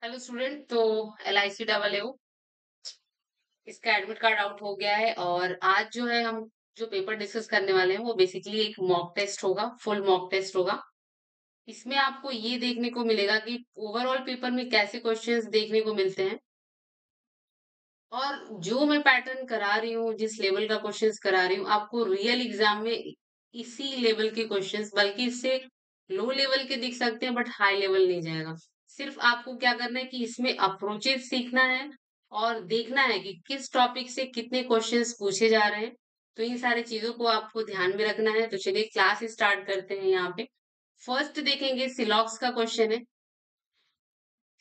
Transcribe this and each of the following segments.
Hello student. तो LIC double A इसका admit card out हो गया है और आज जो है हम जो पेपर डिस्कस करने वाले हैं वो बेसिकली एक मॉक टेस्ट होगा, फुल मॉक टेस्ट होगा। इसमें आपको ये देखने को मिलेगा कि ओवरऑल पेपर में कैसे क्वेश्चंस देखने को मिलते हैं और जो मैं पैटर्न करा रही हूँ, जिस लेवल का क्वेश्चंस करा रही हूँ, आपको रियल एग्जाम में इसी लेवल के क्वेश्चंस, बल्कि इससे लो लेवल के दिख सकते हैं बट हाई लेवल नहीं जाएगा। सिर्फ आपको क्या करना है कि इसमें अप्रोचेस सीखना है और देखना है कि किस टॉपिक से कितने क्वेश्चंस पूछे जा रहे हैं। तो इन सारी चीजों को आपको ध्यान में रखना है। तो चलिए क्लास स्टार्ट करते हैं। यहाँ पे फर्स्ट देखेंगे, सिलॉक्स का क्वेश्चन है।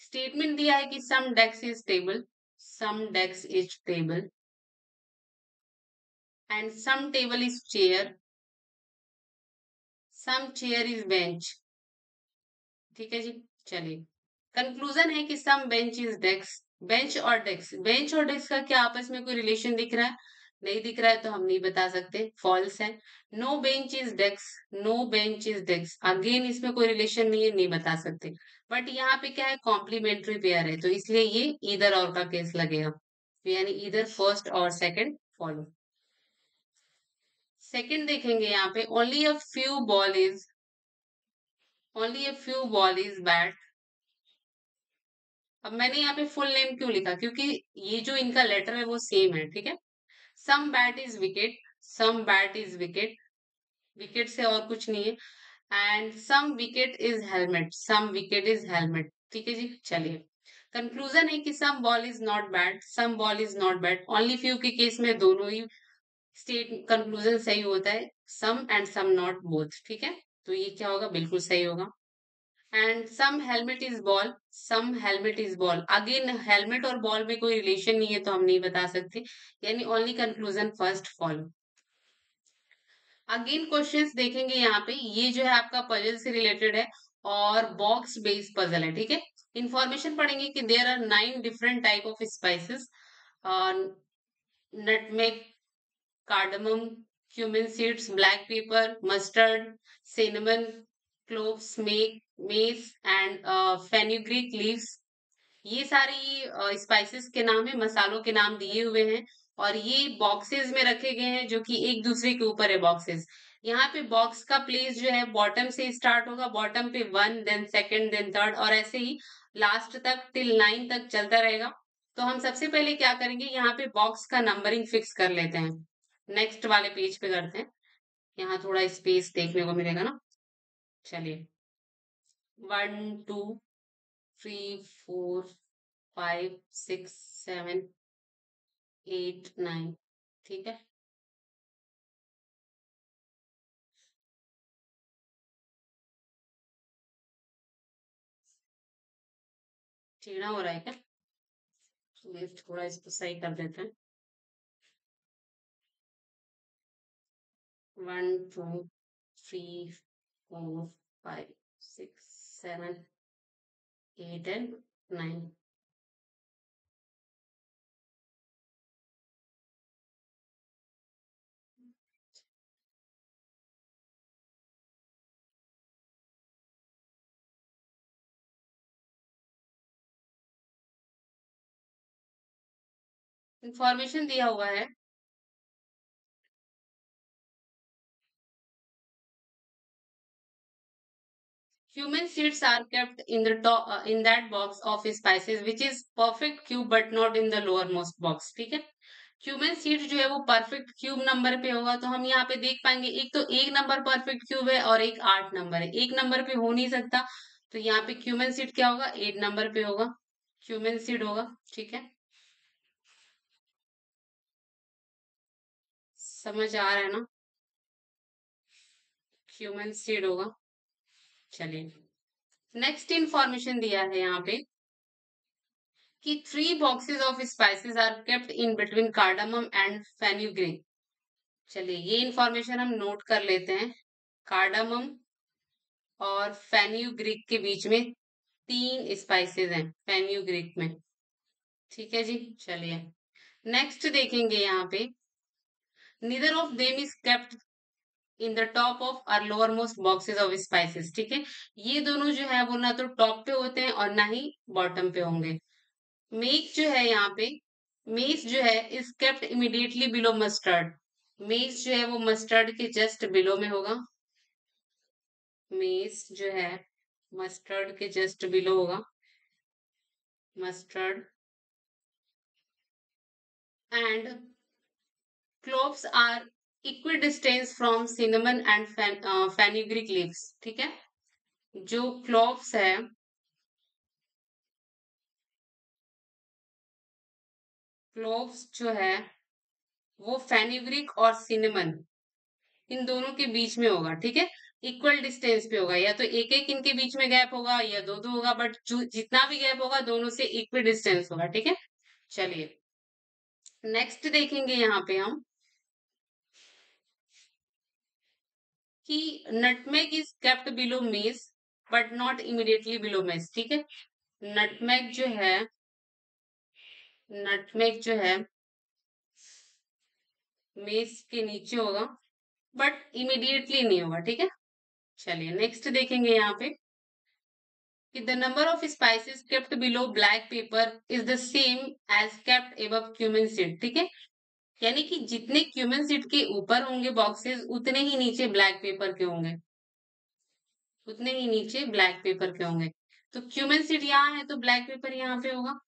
स्टेटमेंट दिया है कि some desks is table, some desks is table and some table is chair, some chair is bench। ठीक है जी। चलिए, कंक्लूजन है कि सम बेंच इज डेस्क। बेंच और डेस्क का क्या आपस में कोई रिलेशन दिख रहा है? नहीं दिख रहा है तो हम नहीं बता सकते, फॉल्स है। No bench is desk, no bench is desk, again इसमें कोई रिलेशन नहीं है, नहीं बता सकते। बट यहाँ पे क्या है, कॉम्प्लीमेंट्री पेयर है, तो इसलिए ये इधर और का केस लगेगा, यानी इधर फर्स्ट और सेकंड फॉलो। सेकंड देखेंगे यहाँ पे, only a few ball is bat. अब मैंने यहाँ पे फुल नेम क्यों लिखा, क्योंकि ये जो इनका लेटर है वो सेम है, ठीक है। Some bat is wicket, some bat is wicket, wicket से और कुछ नहीं है। And some wicket is helmet, some wicket is helmet. ठीक है जी। चलिए, कंक्लूजन है कि some ball is not bat, some ball is not bat. Only few के केस में दोनों ही स्टेट कंक्लूजन सही होता है, some and some not both. ठीक है, तो ये क्या होगा, बिल्कुल सही होगा। And some helmet is ball, some helmet is ball, again helmet और बॉल में कोई रिलेशन नहीं है तो हम नहीं बता सकते, यानी only conclusion first follow. Again questions देखेंगे यहाँ पे, ये जो है आपका पजल से रिलेटेड है और बॉक्स बेस्ड पजल है, ठीक है। इंफॉर्मेशन पढ़ेंगे कि there are 9 different type of spices, nutmeg, cardamom, cumin seeds, black pepper, mustard, cinnamon, cloves, mace and fenugreek leaves। ये सारी स्पाइसेस के नाम है, मसालों के नाम दिए हुए हैं और ये बॉक्सेस में रखे गए हैं जो कि एक दूसरे के ऊपर है बॉक्सेस। यहाँ पे बॉक्स का प्लेस जो है बॉटम से स्टार्ट होगा, बॉटम पे 1, देन सेकंड, देन थर्ड और ऐसे ही लास्ट तक टिल 9 तक चलता रहेगा। तो हम सबसे पहले क्या करेंगे, यहाँ पे बॉक्स का नंबरिंग फिक्स कर लेते हैं। नेक्स्ट वाले पेज पे करते हैं, यहाँ थोड़ा स्पेस देखने को मिलेगा ना। चलिए, 1 2 3 4 5 6 7 8 9, ठीक है। टेढ़ा हो रहा है क्या? चलिए थोड़ा इसको सही कर देते हैं। 1 2 3 4 5 6 7 8 and 9। इंफॉर्मेशन दिया हुआ है, human seeds are kept in the top in that box of spices which is perfect cube but not in the lowermost box। ठीक है, ह्यूमन सीड जो है वो परफेक्ट क्यूब नंबर पे होगा, तो हम यहाँ पे देख पाएंगे एक तो एक नंबर परफेक्ट क्यूब है और एक 8 नंबर है, एक नंबर पे हो नहीं सकता। तो यहाँ पे ह्यूमन सीड क्या होगा, 8 नंबर पे होगा, ह्यूमन सीड होगा। ठीक है, समझ आ रहा है ना, ह्यूमन सीड होगा। चलिए, नेक्स्ट इंफॉर्मेशन दिया है यहाँ पे कि 3 boxes of spices are kept in between cardamom and fenugreek. चलिए, ये इंफॉर्मेशन हम नोट कर लेते हैं। कार्डामम और फेन्यूग्रीक के बीच में 3 स्पाइसेस हैं फेन्यूग्रीक में। ठीक है जी। चलिए, नेक्स्ट देखेंगे यहाँ पे, neither of them is kept in the top of or lower most boxes of spices. ठीक है, ये दोनों जो है वो ना तो टॉप पे होते हैं और ना ही बॉटम पे होंगे। मेक जो है यहाँ पे, मेस जो है is kept immediately below mustard. Mess जो है वो मस्टर्ड के जस्ट बिलो में होगा। मेस जो है मस्टर्ड के जस्ट बिलो होगा। Mustard and cloves are equidistance from cinnamon and fenugreek leaves. ठीक है, जो क्लोव्स है, क्लोव्स जो है वो फेनुग्रीक और सिनेमन इन दोनों के बीच में होगा। ठीक है, इक्वल डिस्टेंस पे होगा, या तो एक एक इनके बीच में गैप होगा या दो दो होगा, बट जो जितना भी गैप होगा दोनों से इक्वल डिस्टेंस होगा। ठीक है, चलिए नेक्स्ट देखेंगे यहाँ पे हम कि nutmeg is kept below mess but not immediately below mess. ठीक है, नटमेग जो है, नटमेग जो है मेस के नीचे होगा बट इमीडिएटली नहीं होगा। ठीक है, चलिए नेक्स्ट देखेंगे यहाँ पे कि the number of spices kept below black pepper is the same as kept above cumin seed. ठीक है, यानी कि जितने क्यूमिन सीड के ऊपर होंगे बॉक्सेस उतने ही नीचे ब्लैक पेपर के होंगे, उतने ही नीचे ब्लैक पेपर के होंगे। तो क्यूमिन सीड यहाँ है तो ब्लैक पेपर यहाँ पे होगा।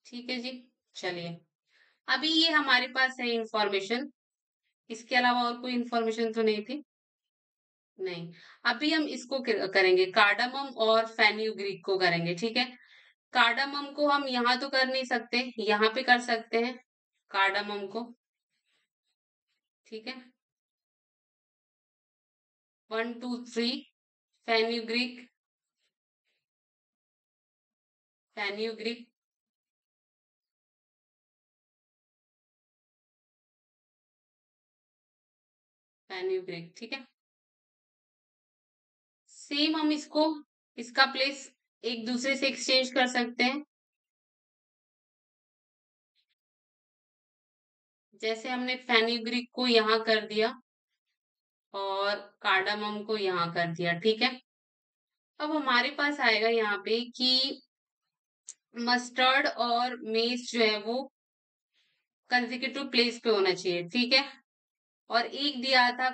ठीक है जी, चलिए अभी ये हमारे पास है इंफॉर्मेशन, इसके अलावा और कोई इंफॉर्मेशन तो नहीं थी। नहीं, अभी हम इसको करेंगे कार्डामम और फेन्यूग्रीक को करेंगे। ठीक है, कार्डामम को हम यहाँ तो कर नहीं सकते, यहाँ पे कर सकते हैं कार्डामम को। ठीक है, 1 2 3 फेन्यूग्रीक, फेन्यूग्रीक, फेन्यूग्रीक। ठीक है, सेम हम इसको, इसका प्लेस एक दूसरे से एक्सचेंज कर सकते हैं। जैसे हमने फेन्यूग्रीक को यहाँ कर दिया और कार्डामम को यहाँ कर दिया। ठीक है, अब हमारे पास आएगा यहाँ पे कि मस्टर्ड और मेस जो है वो कंसेक्यूटिव प्लेस पे होना चाहिए। ठीक है, और एक दिया था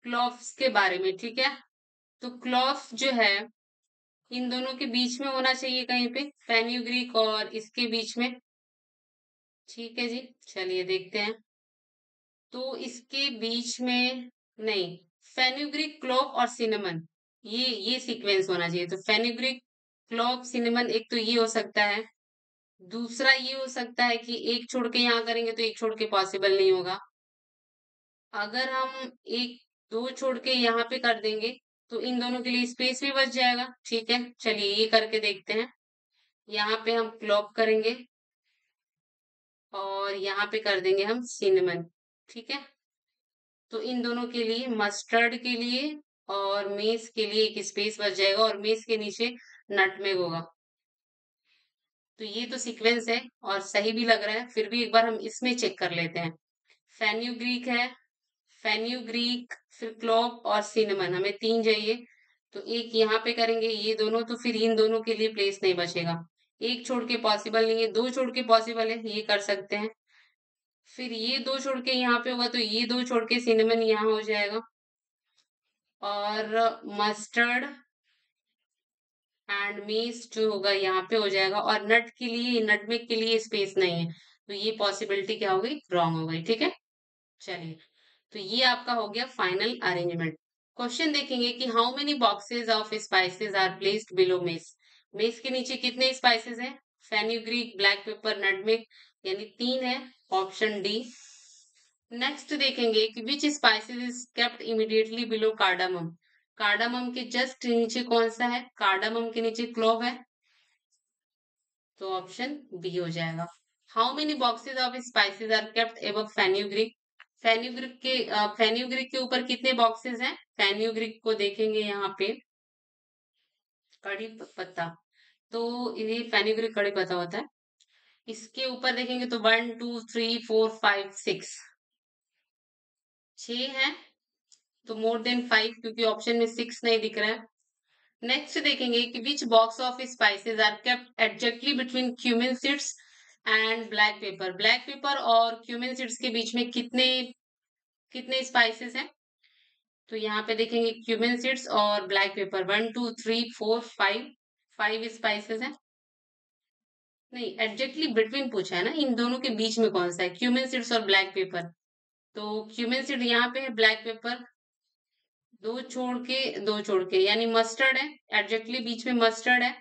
क्लॉव्स के बारे में। ठीक है, तो क्लॉव्स जो है इन दोनों के बीच में होना चाहिए कहीं पे, फेन्यूग्रीक और इसके बीच में। ठीक है जी, चलिए देखते हैं। तो इसके बीच में नहीं, फेन्यूग्रीक क्लोव और सिनेमन, ये सीक्वेंस होना चाहिए। तो फेन्यूग्रीक क्लोव सिनेमन एक तो ये हो सकता है, दूसरा ये हो सकता है कि एक छोड़ के यहाँ करेंगे तो एक छोड़ के पॉसिबल नहीं होगा। अगर हम एक दो छोड़ के यहाँ पे कर देंगे तो इन दोनों के लिए स्पेस भी बच जाएगा। ठीक है, चलिए ये करके देखते हैं। यहाँ पे हम क्लॉक करेंगे और यहाँ पे कर देंगे हम सिनेमन। ठीक है, तो इन दोनों के लिए, मस्टर्ड के लिए और मेस के लिए एक स्पेस बच जाएगा और मेस के नीचे नटमेग होगा। तो ये तो सीक्वेंस है और सही भी लग रहा है, फिर भी एक बार हम इसमें चेक कर लेते हैं। फेन्यूग्रीक है, फेन्यूग्रीक, फिर क्लोव और सिनेमन, हमें तीन चाहिए। तो एक यहाँ पे करेंगे ये दोनों, तो फिर इन दोनों के लिए प्लेस नहीं बचेगा। एक छोड़ के पॉसिबल नहीं है, दो छोड़ के पॉसिबल है, ये कर सकते हैं। फिर ये दो छोड़ के यहाँ पे होगा तो ये दो छोड़ के सिनेमन यहाँ हो जाएगा और मस्टर्ड एंड मीस जो होगा यहाँ पे हो जाएगा, और नट के लिए, नटमेग के लिए स्पेस नहीं है, तो ये पॉसिबिलिटी क्या हो गई, रॉन्ग हो गई। ठीक है, चलिए तो ये आपका हो गया फाइनल अरेंजमेंट। क्वेश्चन देखेंगे कि how many boxes of spices are placed below mace. Mace के नीचे कितने स्पाइसेस हैं, फेन्यूग्रीक, ब्लैक पेपर, नटमेग, यानी तीन है, ऑप्शन डी। नेक्स्ट देखेंगे कि which spices is kept immediately below cardamom. Cardamom के जस्ट नीचे कौन सा है, कार्डामम के नीचे क्लोव है, तो ऑप्शन बी हो जाएगा। How many boxes of spices are kept above fenugreek. Fenugreek के ऊपर कितने बॉक्सेस हैं, फेन्यूग्रीक को देखेंगे यहाँ पे, कड़ी पत्ता, तो ये फेन्यूग्रीक कड़ी पत्ता होता है। इसके ऊपर देखेंगे तो 1 2 3 4 5 6, 6 है, तो मोर देन 5 क्योंकि ऑप्शन में 6 नहीं दिख रहा है। नेक्स्ट देखेंगे कि which box of spices are kept exactly between cumin seeds and black pepper. Black pepper और क्यूमिन सीड्स के बीच में कितने कितने स्पाइसेस हैं? तो यहाँ पे देखेंगे क्यूमिन सीड्स और ब्लैक पेपर, 1 2 3 4 5, 5 स्पाइसेस हैं। नहीं, एग्जैक्टली बिटवीन पूछा है ना, इन दोनों के बीच में कौन सा है, क्यूमिन सीड्स और ब्लैक पेपर। तो क्यूमिन सीड यहाँ पे है, ब्लैक पेपर दो छोड़ के यानी मस्टर्ड है, एग्जैक्टली बीच में मस्टर्ड है,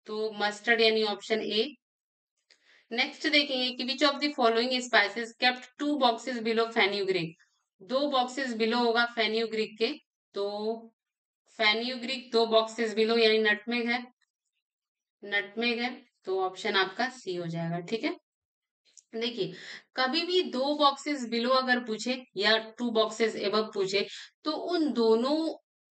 तो मस्टर्ड यानी ऑप्शन ए। नेक्स्ट देखेंगे कि which of the following spices kept 2 boxes below fenugreek. 2 boxes below होगा फेन्यूग्रीक के, तो फेन्यूग्रीक 2 बॉक्सेस बिलो यानी नटमेग है, नटमेग है, तो ऑप्शन आपका सी हो जाएगा। ठीक है, देखिए कभी भी 2 बॉक्सेस बिलो अगर पूछे या 2 बॉक्सेस एबव पूछे, तो उन दोनों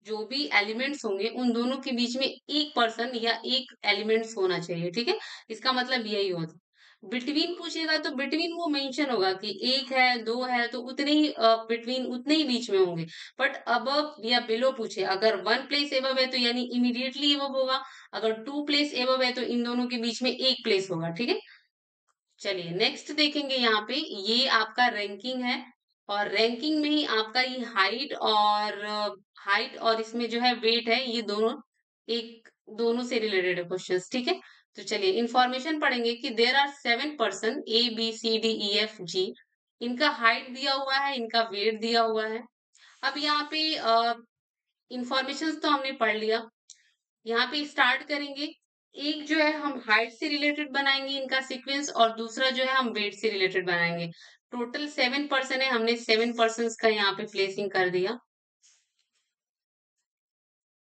जो भी एलिमेंट्स होंगे उन दोनों के बीच में एक पर्सन या एक एलिमेंट्स होना चाहिए। ठीक है, इसका मतलब यही होता। बिटवीन पूछेगा तो बिटवीन वो मेंशन होगा कि एक है, दो है, तो उतने ही बिटवीन उतने ही बीच में होंगे। बट अबव या बिलो पूछे, अगर 1 प्लेस एबव है तो यानी इमीडिएटली एबव होगा, अगर 2 प्लेस एबव है तो इन दोनों के बीच में एक प्लेस होगा। ठीक है, चलिए नेक्स्ट देखेंगे। यहाँ पे ये आपका रैंकिंग है, और रैंकिंग में ही आपका ये हाइट और इसमें जो है वेट है, ये दोनों एक दोनों से रिलेटेड है क्वेश्चंस। ठीक है, तो चलिए इंफॉर्मेशन पढ़ेंगे कि देर आर 7 पर्सन ABCDEFG, इनका हाइट दिया हुआ है, इनका वेट दिया हुआ है। अब यहाँ पे इंफॉर्मेशन तो हमने पढ़ लिया, यहाँ पे स्टार्ट करेंगे। एक जो है हम हाइट से रिलेटेड बनाएंगे इनका सीक्वेंस, और दूसरा जो है हम वेट से रिलेटेड बनाएंगे। टोटल 7 पर्सन है, हमने 7 पर्सन का यहाँ पे प्लेसिंग कर दिया।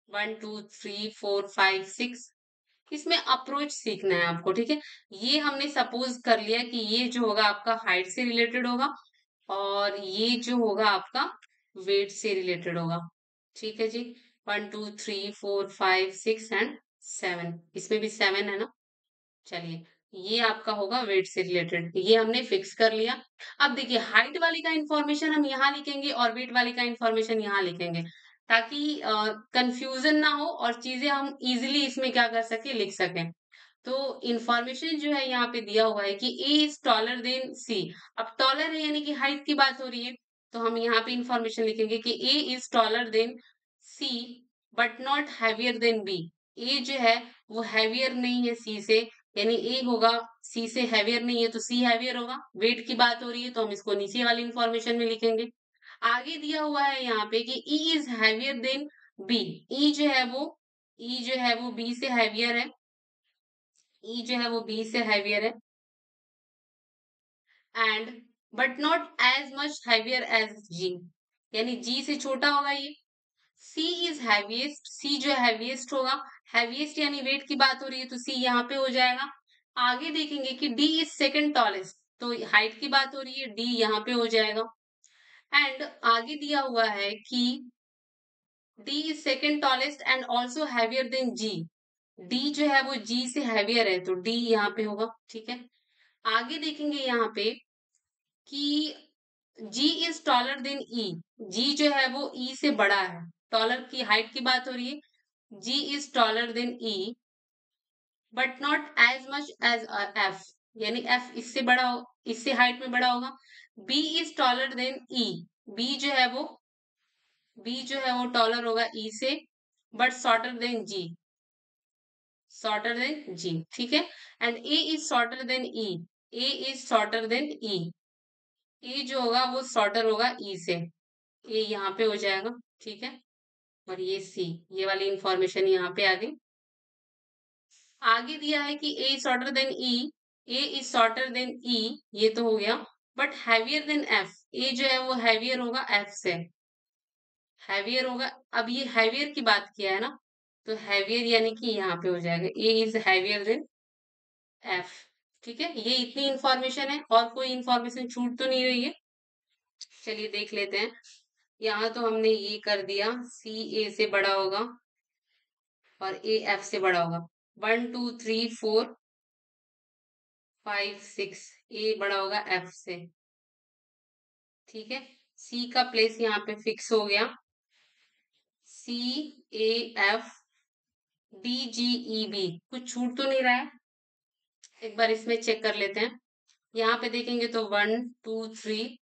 1 2 3 4 5 6, इसमें अप्रोच सीखना है आपको। ठीक है, ये हमने सपोज कर लिया कि ये जो होगा आपका हाइट से रिलेटेड होगा, और ये जो होगा आपका वेट से रिलेटेड होगा। ठीक है जी, 1 2 3 4 5 6 एंड 7, इसमें भी 7 है ना। चलिए, ये आपका होगा वेट से रिलेटेड, ये हमने फिक्स कर लिया। अब देखिए हाइट वाली का इंफॉर्मेशन हम यहाँ लिखेंगे और वेट वाली का इंफॉर्मेशन यहाँ लिखेंगे, ताकि कंफ्यूजन ना हो और चीजें हम इजिली इसमें क्या कर सके, लिख सकें। तो इंफॉर्मेशन जो है यहाँ पे दिया हुआ है कि ए इज टॉलर देन सी। अब टॉलर है यानी कि हाइट की बात हो रही है, तो हम यहाँ पे इंफॉर्मेशन लिखेंगे कि A is taller than C but not heavier than B. A जो है वो हैवियर नहीं है सी से, यानी ए होगा सी से हैवियर नहीं है तो सी हैवियर होगा। वेट की बात हो रही है तो हम इसको नीचे वाली इंफॉर्मेशन में लिखेंगे। आगे दिया हुआ है यहाँ पे कि E is heavier than B. E जो है वो ई जो है वो बी से हैवियर है, ई जो है वो बी से हैवियर है, and but not as much heavier as G, यानी जी से छोटा होगा ये। सी इज हैवीएस्ट, सी जो हैवीएस्ट होगा, हैवीएस्ट यानी वेट की बात हो रही है तो सी यहाँ पे हो जाएगा। आगे देखेंगे कि डी इज सेकंड टॉलेस्ट, तो हाइट की बात हो रही है, डी यहाँ पे हो जाएगा। एंड आगे दिया हुआ है कि D is second tallest and also heavier than G, D जो है वो जी से हैवियर है तो डी यहाँ पे होगा। ठीक है, आगे देखेंगे यहाँ पे कि जी इज टॉलर देन ई, जी जो है वो ई से बड़ा है, टॉलर की हाइट की बात हो रही है। G is taller than E but not as much as F, यानी एफ इससे बड़ा हो, इससे हाइट में बड़ा होगा। B is taller than E, B जो है वो बी जो है वो टॉलर होगा ई से, but shorter than G, shorter than G. ठीक है, and A is shorter than E, A is shorter than E, A जो होगा वो शॉर्टर होगा ई से, ये यहाँ पे हो जाएगा। ठीक है, और ये सी, ये वाली इंफॉर्मेशन यहाँ पे आ गई। आगे दिया है कि A is shorter than E, A is shorter than E, ये तो हो गया, but heavier than F, A जो है वो हैवियर होगा एफ से, हैवियर होगा। अब ये हैवियर की बात किया है ना, तो हैवियर यानी कि यहाँ पे हो जाएगा ए इज हैवियर देन एफ। ठीक है, ये इतनी इंफॉर्मेशन है, और कोई इंफॉर्मेशन छूट तो नहीं रही है। चलिए देख लेते हैं। यहाँ तो हमने ये कर दिया, सी ए से बड़ा होगा और ए एफ से बड़ा होगा। 1 2 3 4 5 6, ए बड़ा होगा एफ से। ठीक है, सी का प्लेस यहाँ पे फिक्स हो गया। C A F D G E B, कुछ छूट तो नहीं रहा है? एक बार इसमें चेक कर लेते हैं। यहाँ पे देखेंगे तो 1 2 3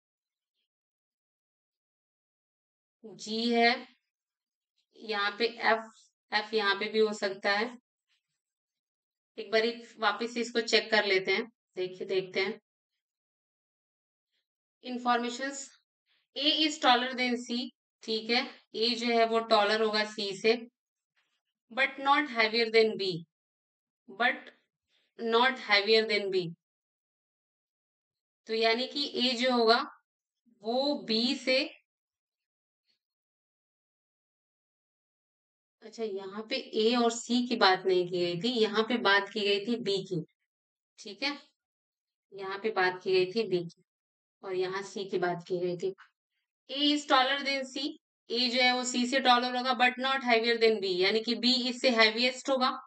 जी है, यहाँ पे एफ, एफ यहाँ पे भी हो सकता है। एक बार वापस से इसको चेक कर लेते हैं, देखिए देखते हैं informations. A is taller than C, ठीक है, ए जो है वो टॉलर होगा सी से, but not heavier than B, but not heavier than B. तो यानी कि ए जो होगा वो बी से, अच्छा यहाँ पे ए और सी की बात नहीं की गई थी, यहाँ पे बात की गई थी बी की, ठीक है, यहाँ पे बात की गई थी बी की और यहाँ सी की बात की गई थी। A is taller than C, A जो है वो सी से टॉलर होगा, but not heavier than B, यानी कि बी इससे हैवीएस्ट होगा।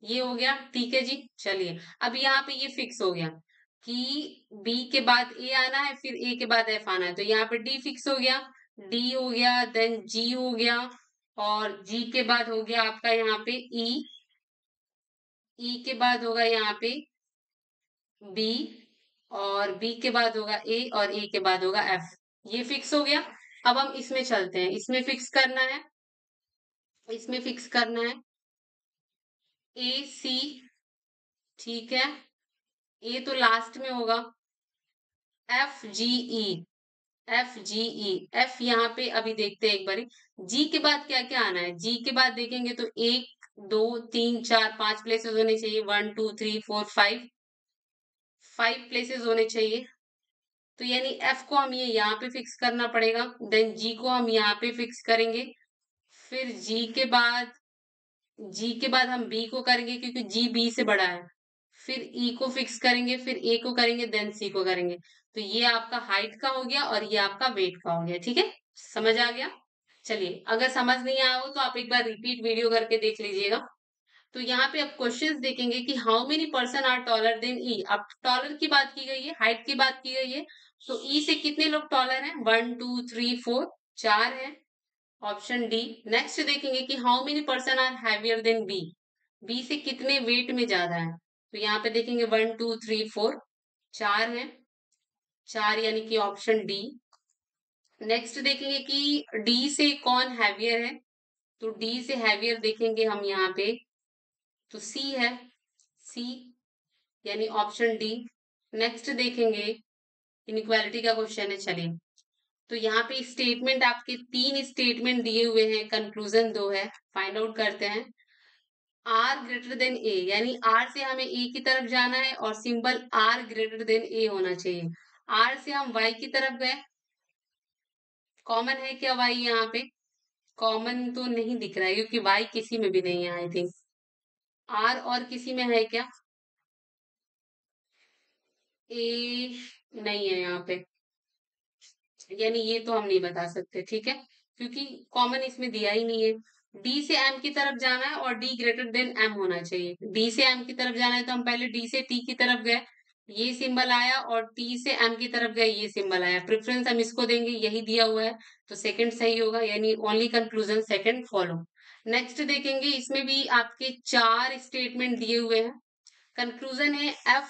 ये हो गया, ठीक है जी। चलिए अब यहाँ पे ये फिक्स हो गया कि बी के बाद ए आना है, फिर ए के बाद एफ आना है, तो यहाँ पे डी फिक्स हो गया, डी हो गया, देन जी हो गया, और जी के बाद हो गया आपका यहाँ पे ई, ई के बाद होगा यहाँ पे बी, और बी के बाद होगा ए, और ए के बाद होगा एफ। ये फिक्स हो गया। अब हम इसमें चलते हैं, इसमें फिक्स करना है, इसमें फिक्स करना है ए सी, ठीक है, ए तो लास्ट में होगा, एफ जी ई, एफ जी ई, एफ यहाँ पे अभी देखते हैं एक बारी। जी के बाद क्या क्या आना है, जी के बाद देखेंगे तो 1 2 3 4 5 प्लेसेस होने चाहिए, 1 2 3 4 5, 5 प्लेसेस होने चाहिए। तो यानी एफ को हम ये यहाँ पे फिक्स करना पड़ेगा, देन जी को हम यहाँ पे फिक्स करेंगे, फिर जी के बाद हम बी को करेंगे क्योंकि जी बी से बड़ा है, फिर ई को फिक्स करेंगे, फिर ए को करेंगे, देन सी को करेंगे। तो ये आपका हाइट का हो गया और ये आपका वेट का हो गया, ठीक है, समझ आ गया। चलिए अगर समझ नहीं आया हो तो आप एक बार रिपीट वीडियो करके देख लीजिएगा। तो यहाँ पे आप क्वेश्चंस देखेंगे कि how many person are taller than E, अब टॉलर की बात की गई है, हाइट की बात की गई है, तो ई से कितने लोग टॉलर हैं, 1 2 3 4, 4 है, ऑप्शन डी। नेक्स्ट देखेंगे कि how many person are heavier than B, B से कितने वेट में ज्यादा है, तो यहाँ पे देखेंगे 1 2 3 4, 4 है, 4 यानी कि ऑप्शन डी। नेक्स्ट देखेंगे कि डी से कौन हैवियर है, तो डी से हैवियर देखेंगे हम यहाँ पे, तो सी है, सी यानी ऑप्शन डी। नेक्स्ट देखेंगे, इनइक्वालिटी का क्वेश्चन है, चलिए तो यहाँ पे स्टेटमेंट आपके 3 स्टेटमेंट दिए हुए हैं, कंक्लूजन 2 है, फाइंड आउट करते हैं। आर ग्रेटर देन ए, यानी आर से हमें ए की तरफ जाना है और सिंबल आर ग्रेटर देन ए होना चाहिए। आर से हम वाई की तरफ गए, कॉमन है क्या वाई यहाँ पे, कॉमन तो नहीं दिख रहा है क्योंकि वाई किसी में भी नहीं है आई थिंक। आर और किसी में है क्या, ए नहीं है यहाँ पे, यानी ये तो हम नहीं बता सकते, ठीक है, क्योंकि कॉमन इसमें दिया ही नहीं है। डी से एम की तरफ जाना है और डी ग्रेटर देन एम होना चाहिए, डी से एम की तरफ जाना है तो हम पहले डी से टी की तरफ गए, ये सिंबल आया, और टी से एम की तरफ गए, ये सिंबल आया, प्रेफरेंस हम इसको देंगे, यही दिया हुआ है, तो सेकंड सही होगा, यानी only conclusion second follow. Next देखेंगे, इसमें भी आपके 4 स्टेटमेंट दिए हुए हैं। कंक्लूजन है एफ,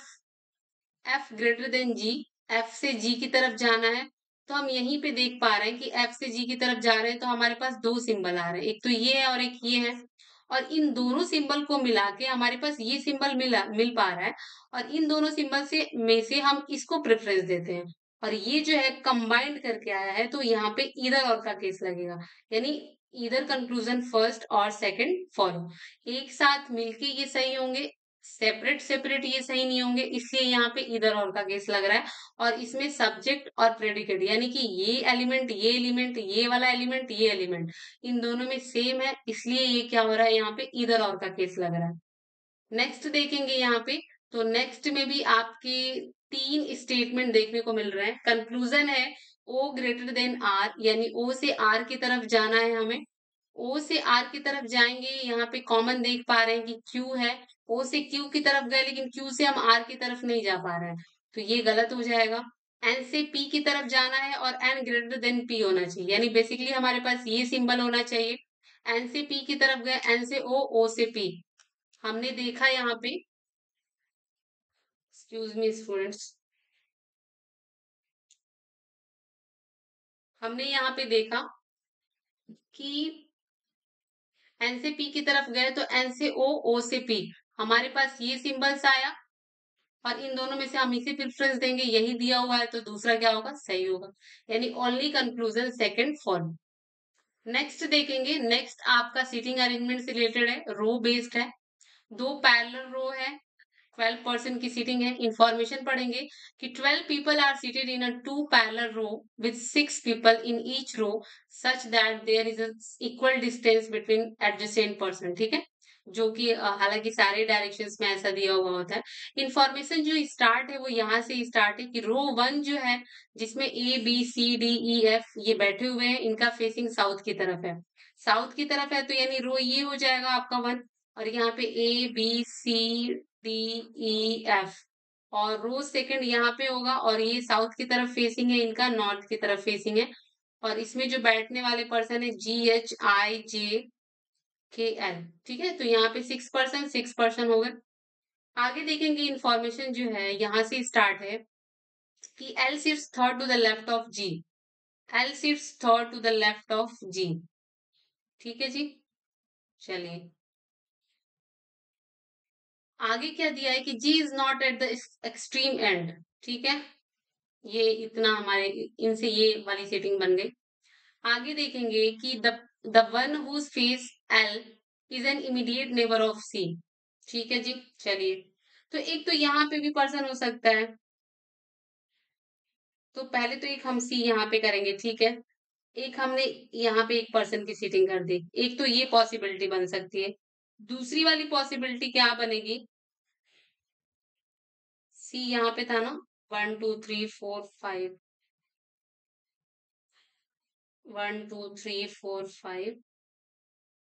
एफ ग्रेटर देन जी, एफ से जी की तरफ जाना है, तो हम यहीं पे देख पा रहे हैं कि एफ से जी की तरफ जा रहे हैं तो हमारे पास 2 सिंबल आ रहे हैं, एक तो ये है और एक ये है, और इन दोनों सिंबल को मिला के हमारे पास ये सिंबल मिल पा रहा है, और इन दोनों सिंबल से में से हम इसको प्रेफरेंस देते हैं, और ये जो है कंबाइंड करके आया है, तो यहाँ पे इधर और का केस लगेगा, यानी इधर कंक्लूजन फर्स्ट और सेकंड फॉलो, एक साथ मिलके ये सही होंगे, सेपरेट सेपरेट ये सही नहीं होंगे, इसलिए यहाँ पे इधर और का केस लग रहा है। और इसमें सब्जेक्ट और प्रेडिकेट, यानी कि ये एलिमेंट, ये एलिमेंट, ये वाला एलिमेंट, ये एलिमेंट, इन दोनों में सेम है, इसलिए ये क्या हो रहा है, यहाँ पे इधर और का केस लग रहा है। नेक्स्ट देखेंगे यहाँ पे, तो नेक्स्ट में भी आपके 3 स्टेटमेंट देखने को मिल रहे हैं। कंक्लूजन है ओ ग्रेटर देन आर, यानी ओ से आर की तरफ जाना है हमें, ओ से आर की तरफ जाएंगे, यहाँ पे कॉमन देख पा रहे हैं कि क्यू है, ओ से क्यू की तरफ गए लेकिन क्यू से हम आर की तरफ नहीं जा पा रहे हैं, तो ये गलत हो जाएगा। एन से पी की तरफ जाना है और एन ग्रेटर देन पी होना चाहिए, यानी बेसिकली हमारे पास ये सिंबल होना चाहिए। एन से पी की तरफ गए, एन से ओ, ओ से पी। हमने देखा यहाँ पे, एक्सक्यूज मी स्टूडेंट्स, हमने यहाँ पे देखा कि एन से पी की तरफ गए तो एन से ओ, ओ से पी, हमारे पास ये सिंबल्स आया और इन दोनों में से हम इसे प्रेफरेंस देंगे, यही दिया हुआ है तो दूसरा क्या होगा, सही होगा। यानी only conclusion second form. Next देखेंगे, नेक्स्ट आपका सीटिंग अरेंजमेंट से रिलेटेड है, रो बेस्ड है। दो पैरेलल रो है, 12% की सीटिंग है। इंफॉर्मेशन पढ़ेंगे कि 12 people are seated in a two parallel row with 6 people in each row such that there is a equal distance between adjacent person, ठीक है, जो कि हालांकि सारे डायरेक्शंस में ऐसा दिया हुआ होता है। इंफॉर्मेशन जो स्टार्ट है वो यहाँ से स्टार्ट है कि रो 1 जो है, जिसमें A B C D E F ये बैठे हुए हैं, इनका फेसिंग साउथ की तरफ है। साउथ की तरफ है तो यानी रो ये हो जाएगा आपका 1। और यहाँ पे A B C D E F, और रो सेकंड यहाँ पे होगा और ये साउथ की तरफ फेसिंग है, इनका नॉर्थ की तरफ फेसिंग है। और इसमें जो बैठने वाले पर्सन है जी एच आई जे के एल, ठीक है, तो यहाँ पे 6% हो गए। आगे देखेंगे इंफॉर्मेशन जो है यहाँ से स्टार्ट है कि L sits third to the left of G, L sits third to the left of G, ठीक है जी। चलिए आगे क्या दिया है कि G is not at the extreme end, ठीक है, ये इतना हमारे इनसे ये वाली सेटिंग बन गई। आगे देखेंगे कि the one whose face L is an immediate neighbour of C, ठीक है जी। चलिए, तो एक तो यहाँ पे भी पर्सन हो सकता है, तो पहले तो एक हम सी यहाँ पे करेंगे, ठीक है। एक हमने यहाँ पे एक पर्सन की सीटिंग कर दी, एक तो ये पॉसिबिलिटी बन सकती है। दूसरी वाली पॉसिबिलिटी क्या बनेगी, सी यहाँ पे था ना, 1 2 3 4 5, 1 2 3 4 5,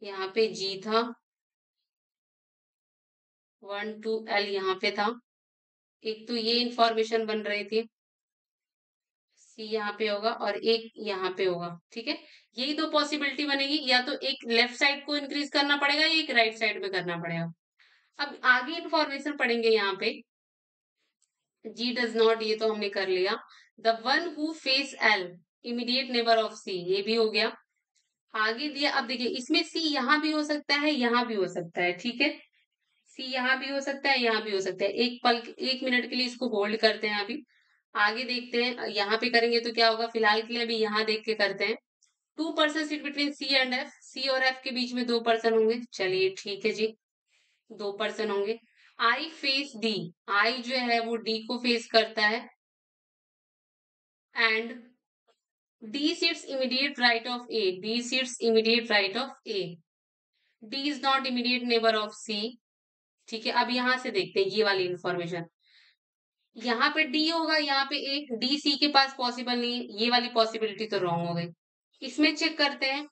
यहाँ पे जी था, 1 2 एल यहाँ पे था। एक तो ये इंफॉर्मेशन बन रही थी, सी यहाँ पे होगा और एक यहाँ पे होगा, ठीक है। यही दो पॉसिबिलिटी बनेगी, या तो एक लेफ्ट साइड को इंक्रीज करना पड़ेगा या एक राइट साइड में करना पड़ेगा। अब आगे इंफॉर्मेशन पढ़ेंगे यहाँ पे, जी डज नॉट ये तो हमने कर लिया। The one who face L immediate neighbour of C, ये भी हो गया। आगे दिया, अब देखिए इसमें सी यहाँ भी हो सकता है, यहाँ भी हो सकता है, ठीक है। सी यहाँ भी हो सकता है, यहाँ भी हो सकता है। एक पल, 1 मिनट के लिए इसको होल्ड करते हैं अभी। आगे देखते हैं यहाँ पे करेंगे तो क्या होगा, फिलहाल के लिए अभी यहाँ देख के करते हैं। 2 person seat between C and F, C और एफ के बीच में 2 पर्सन होंगे, चलिए ठीक है जी, 2 पर्सन होंगे। आई फेस डी, आई जो है वो डी को फेस करता है, and D seats immediate right of A, D seats immediate right of A, D is not immediate neighbour of C, ठीक है। अब यहां से देखते हैं ये वाली इंफॉर्मेशन, यहाँ पे डी होगा, यहाँ पे एक डी सी के पास पॉसिबल नहीं है, ये वाली पॉसिबिलिटी तो रॉन्ग हो गई। इसमें चेक करते हैं,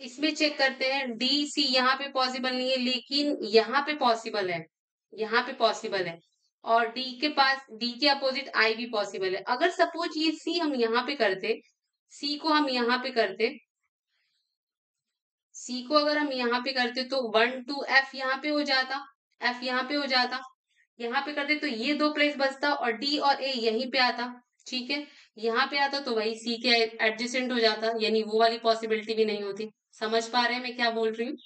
इसमें चेक करते हैं, डी सी यहाँ पे पॉसिबल नहीं है लेकिन यहाँ पे पॉसिबल है, यहाँ पे पॉसिबल है। और डी के पास, डी के अपोजिट आई भी पॉसिबल है। अगर सपोज ये सी हम यहाँ पे करते, सी को हम यहाँ पे करते, सी को अगर हम यहाँ पे करते तो 1 2 एफ यहाँ पे हो जाता, एफ यहाँ पे हो जाता, यहाँ पे करते तो ये 2 प्लेस बचता और डी और ए यहीं पे आता, ठीक है। यहाँ पे आता तो वही सी के एडजेसेंट हो जाता, यानी वो वाली पॉसिबिलिटी भी नहीं होती। समझ पा रहे हैं मैं क्या बोल रही हूँ।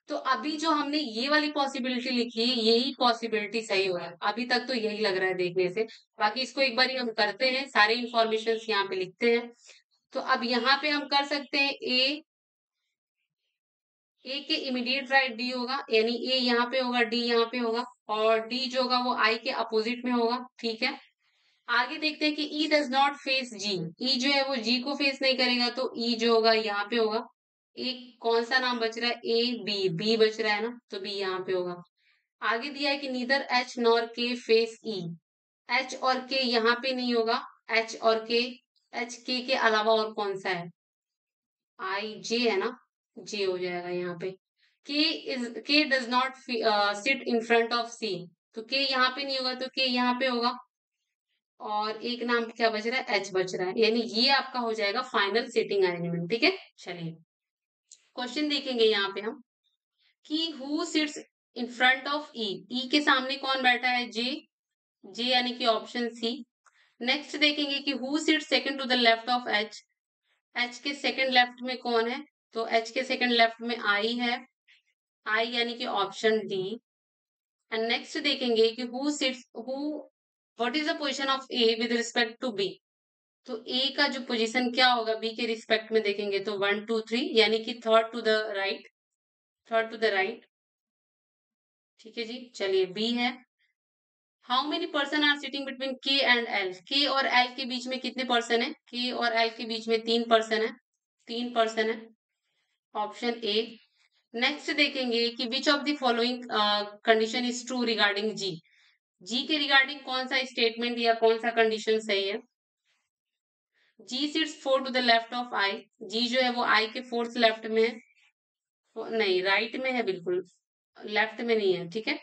तो अभी जो हमने ये वाली पॉसिबिलिटी लिखी है, यही पॉसिबिलिटी सही होगा, अभी तक तो यही लग रहा है देखने से। बाकी इसको एक बार हम करते हैं, सारे इंफॉर्मेशन यहाँ पे लिखते हैं। तो अब यहाँ पे हम कर सकते हैं, ए के इमीडिएट राइट डी होगा, यानी ए यहाँ पे होगा, डी यहाँ पे होगा, और डी जो होगा वो आई के अपोजिट में होगा, ठीक है। आगे देखते हैं कि ई डज नॉट फेस जी, ई जो है वो जी को फेस नहीं करेगा, तो ई जो होगा यहाँ पे होगा। एक कौन सा नाम बच रहा है, ए बी, बी बच रहा है ना, तो बी यहाँ पे होगा। आगे दिया है कि नीदर एच नॉर के फेस ई, एच और के यहाँ पे नहीं होगा, एच और के, एच के अलावा और कौन सा है, आई जे है ना, जे हो जाएगा यहाँ पे। K does not sit in front of C, तो के यहाँ पे नहीं होगा तो के यहाँ पे होगा। और एक नाम क्या बच रहा है, एच बच रहा है, यानी ये आपका हो जाएगा फाइनल सीटिंग अरेंजमेंट। ठीक है, चलिए क्वेश्चन देखेंगे यहाँ पे हम कि who sits in front of E, E के सामने कौन बैठा है, जे, जे यानी कि ऑप्शन सी। नेक्स्ट देखेंगे कि who sits second to the left of H, H के सेकंड लेफ्ट में कौन है, तो एच के सेकंड लेफ्ट में आई है, आई यानी कि ऑप्शन डी। एंड नेक्स्ट देखेंगे कि who sits who what is the position of A with respect to B, तो ए का जो पोजीशन क्या होगा बी के रिस्पेक्ट में देखेंगे तो 1 2 3 यानी कि third to the right, third to the right. ठीक है जी, चलिए बी है। How many person are sitting between K and L, K और एल के बीच में कितने पर्सन है, के और एल के बीच में 3 पर्सन है, 3 पर्सन है, ऑप्शन ए। नेक्स्ट देखेंगे कि which of the following condition is true regarding G, G के रिगार्डिंग कौन सा स्टेटमेंट या कौन सा कंडीशन सही है। G sits four to the left of I, G जो है वो आई के फोर्थ लेफ्ट में है, नहीं राइट में है, बिल्कुल लेफ्ट में नहीं है। ठीक है,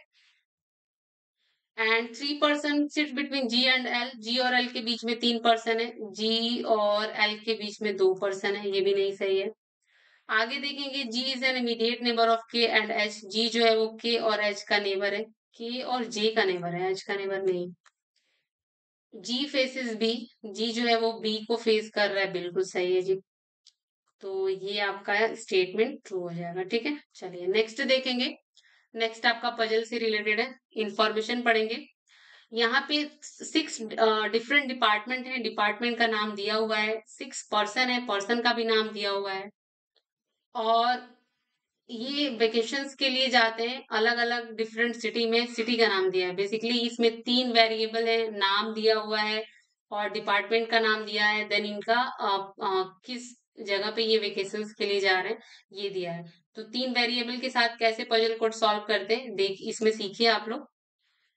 and 3 person sits between G and L, G और एल के बीच में 3 पर्सन है, जी और एल के बीच में 2 पर्सन है, ये भी नहीं सही है। आगे देखेंगे G is an immediate neighbour of K and H, G जो है वो के और एच का नेबर है, के और जे का नेबर है, एच का नेबर नहीं। जी फेसेस बी, जी जो है वो बी को फेस कर रहा है, बिल्कुल सही है जी। तो ये आपका स्टेटमेंट ट्रू हो जाएगा। ठीक है, चलिए नेक्स्ट देखेंगे। नेक्स्ट आपका पजल से रिलेटेड है, इंफॉर्मेशन पढ़ेंगे। यहाँ पे 6 डिफरेंट डिपार्टमेंट है, डिपार्टमेंट का नाम दिया हुआ है, 6 पर्सन है, पर्सन का भी नाम दिया हुआ है, और ये वेकेशंस के लिए जाते हैं अलग अलग डिफरेंट सिटी में, सिटी का नाम दिया है। बेसिकली इसमें 3 वेरिएबल है, नाम दिया हुआ है और डिपार्टमेंट का नाम दिया है, देन इनका किस जगह पे ये वेकेशंस के लिए जा रहे हैं ये दिया है। तो 3 वेरिएबल के साथ कैसे पजल कोड सॉल्व करते हैं देख इसमें सीखिए आप लोग।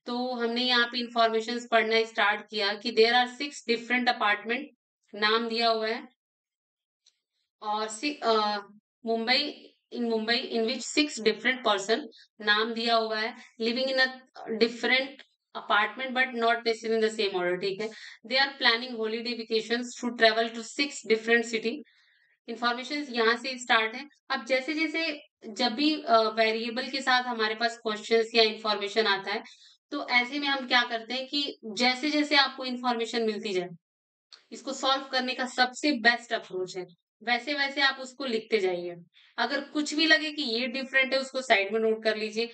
तो हमने यहाँ पे इंफॉर्मेशन पढ़ना स्टार्ट किया कि देर आर 6 डिफरेंट अपार्टमेंट, नाम दिया हुआ है, और Mumbai, in Mumbai in which 6 different person, नाम दिया हुआ है, living in a different apartment but not necessary in the same order. ठीक है, they are planning holiday vacations to travel to 6 different city. Information यहाँ से स्टार्ट है। अब जैसे जैसे जब भी वेरिएबल के साथ हमारे पास क्वेश्चंस या इंफॉर्मेशन आता है, तो ऐसे में हम क्या करते हैं कि जैसे जैसे आपको इंफॉर्मेशन मिलती जाए, इसको सॉल्व करने का सबसे बेस्ट अप्रोच है वैसे वैसे आप उसको लिखते जाइए। अगर कुछ भी लगे कि ये डिफरेंट है उसको साइड में नोट कर लीजिए,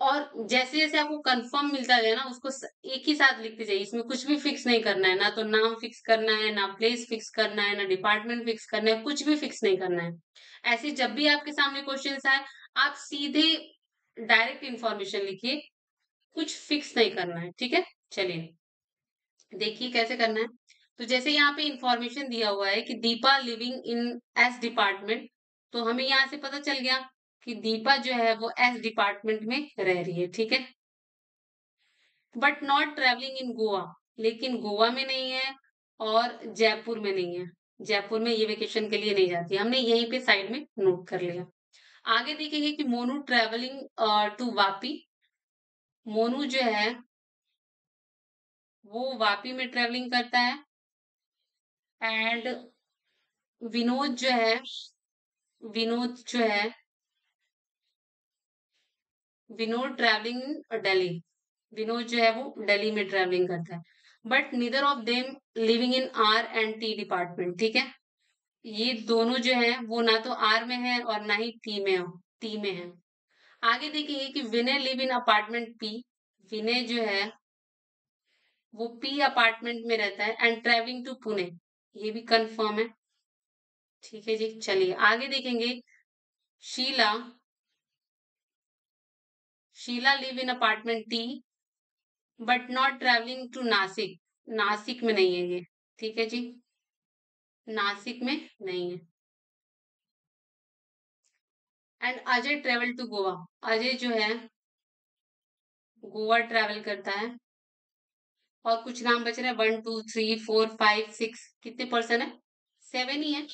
और जैसे जैसे आपको कंफर्म मिलता जाए ना उसको एक ही साथ लिखते जाइए। इसमें कुछ भी फिक्स नहीं करना है, ना तो नाम फिक्स करना है, ना प्लेस फिक्स करना है, ना डिपार्टमेंट फिक्स करना है, कुछ भी फिक्स नहीं करना है। ऐसे जब भी आपके सामने क्वेश्चन आए, आप सीधे डायरेक्ट इंफॉर्मेशन लिखिए, कुछ फिक्स नहीं करना है। ठीक है, चलिए देखिए कैसे करना है। तो जैसे यहाँ पे इंफॉर्मेशन दिया हुआ है कि Deepa living in S department, तो हमें यहाँ से पता चल गया कि दीपा जो है वो एस डिपार्टमेंट में रह रही है। ठीक है, but not travelling in Goa, लेकिन गोवा में नहीं है और जयपुर में नहीं है, जयपुर में ये वेकेशन के लिए नहीं जाती, हमने यहीं पे साइड में नोट कर लिया। आगे देखेंगे कि मोनू ट्रेवलिंग टू वापी, मोनू जो है वो वापी में ट्रेवलिंग करता है। एंड विनोद जो है, विनोद जो है विनोद ट्रैवलिंग दिल्ली, विनोद जो है वो दिल्ली में ट्रैवलिंग करता है, but neither of them living in are and T department. ठीक है, ये दोनों जो है वो ना तो आर में है और ना ही टी में हो, टी में है। आगे देखेंगे कि विनय लिव इन अपार्टमेंट पी, विनय जो है वो पी अपार्टमेंट में रहता है एंड ट्रैवलिंग टू पुणे, ये भी कंफर्म है। ठीक है जी, चलिए आगे देखेंगे। Sheela, Sheela live in apartment T but not travelling to Nashik, Nashik में नहीं है ये। ठीक है जी, नासिक में नहीं है। And Ajay travel to Goa, Ajay जो है गोवा ट्रैवल करता है। और कुछ नाम बच रहे हैं, 1 2 3 4 5 6, कितने पर्सन है, 7 ही है,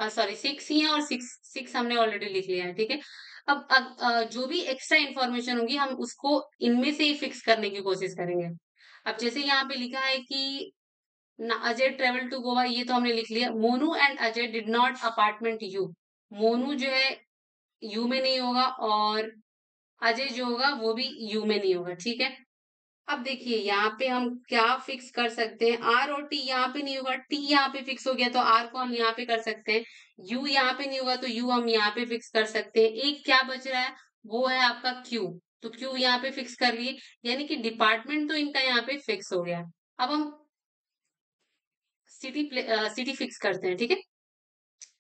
सॉरी 6 ही है, और सिक्स सिक्स हमने ऑलरेडी लिख लिया है। ठीक है, अब जो भी एक्स्ट्रा इन्फॉर्मेशन होगी हम उसको इनमें से ही फिक्स करने की कोशिश करेंगे। अब जैसे यहाँ पे लिखा है कि अजय ट्रेवल टू गोवा, ये तो हमने लिख लिया। Monu and Ajay did not apartment you. Monu जो है यू में नहीं होगा, और अजय जो होगा वो भी यू में नहीं होगा, ठीक है। अब देखिए यहाँ पे हम क्या फिक्स कर सकते हैं, आर और टी यहाँ पे नहीं होगा, टी यहाँ पे फिक्स हो गया तो आर को हम यहाँ पे कर सकते हैं, यू यहाँ पे नहीं होगा तो यू हम यहाँ पे फिक्स कर सकते हैं। एक क्या बच रहा है, वो है आपका क्यू, तो क्यू यहाँ पे फिक्स कर लिए, यानी कि डिपार्टमेंट तो इनका यहाँ पे फिक्स हो गया। अब हम सिटी सिटी फिक्स करते हैं, ठीक है।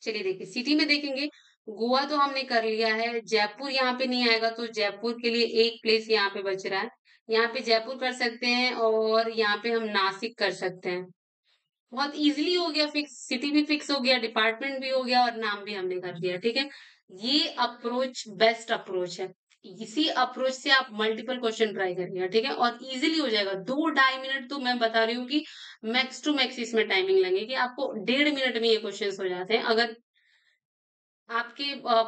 चलिए देखिए, सिटी में देखेंगे, गोवा तो हमने कर लिया है, जयपुर यहाँ पे नहीं आएगा तो जयपुर के लिए एक प्लेस यहाँ पे बच रहा है। यहाँ पे जयपुर कर सकते हैं, और यहाँ पे हम नासिक कर सकते हैं। बहुत इजीली हो गया फिक्स, सिटी भी फिक्स हो गया, डिपार्टमेंट भी हो गया, और नाम भी हमने कर दिया, ठीक है। ये अप्रोच बेस्ट अप्रोच है। इसी अप्रोच से आप मल्टीपल क्वेश्चन ट्राई करिए, ठीक है, और इजीली हो जाएगा। 2-2.5 मिनट तो मैं बता रही हूँ कि मैक्स टू मैक्स इसमें टाइमिंग लगेगी आपको, 1.5 मिनट में ये क्वेश्चन हो जाते हैं। अगर आपके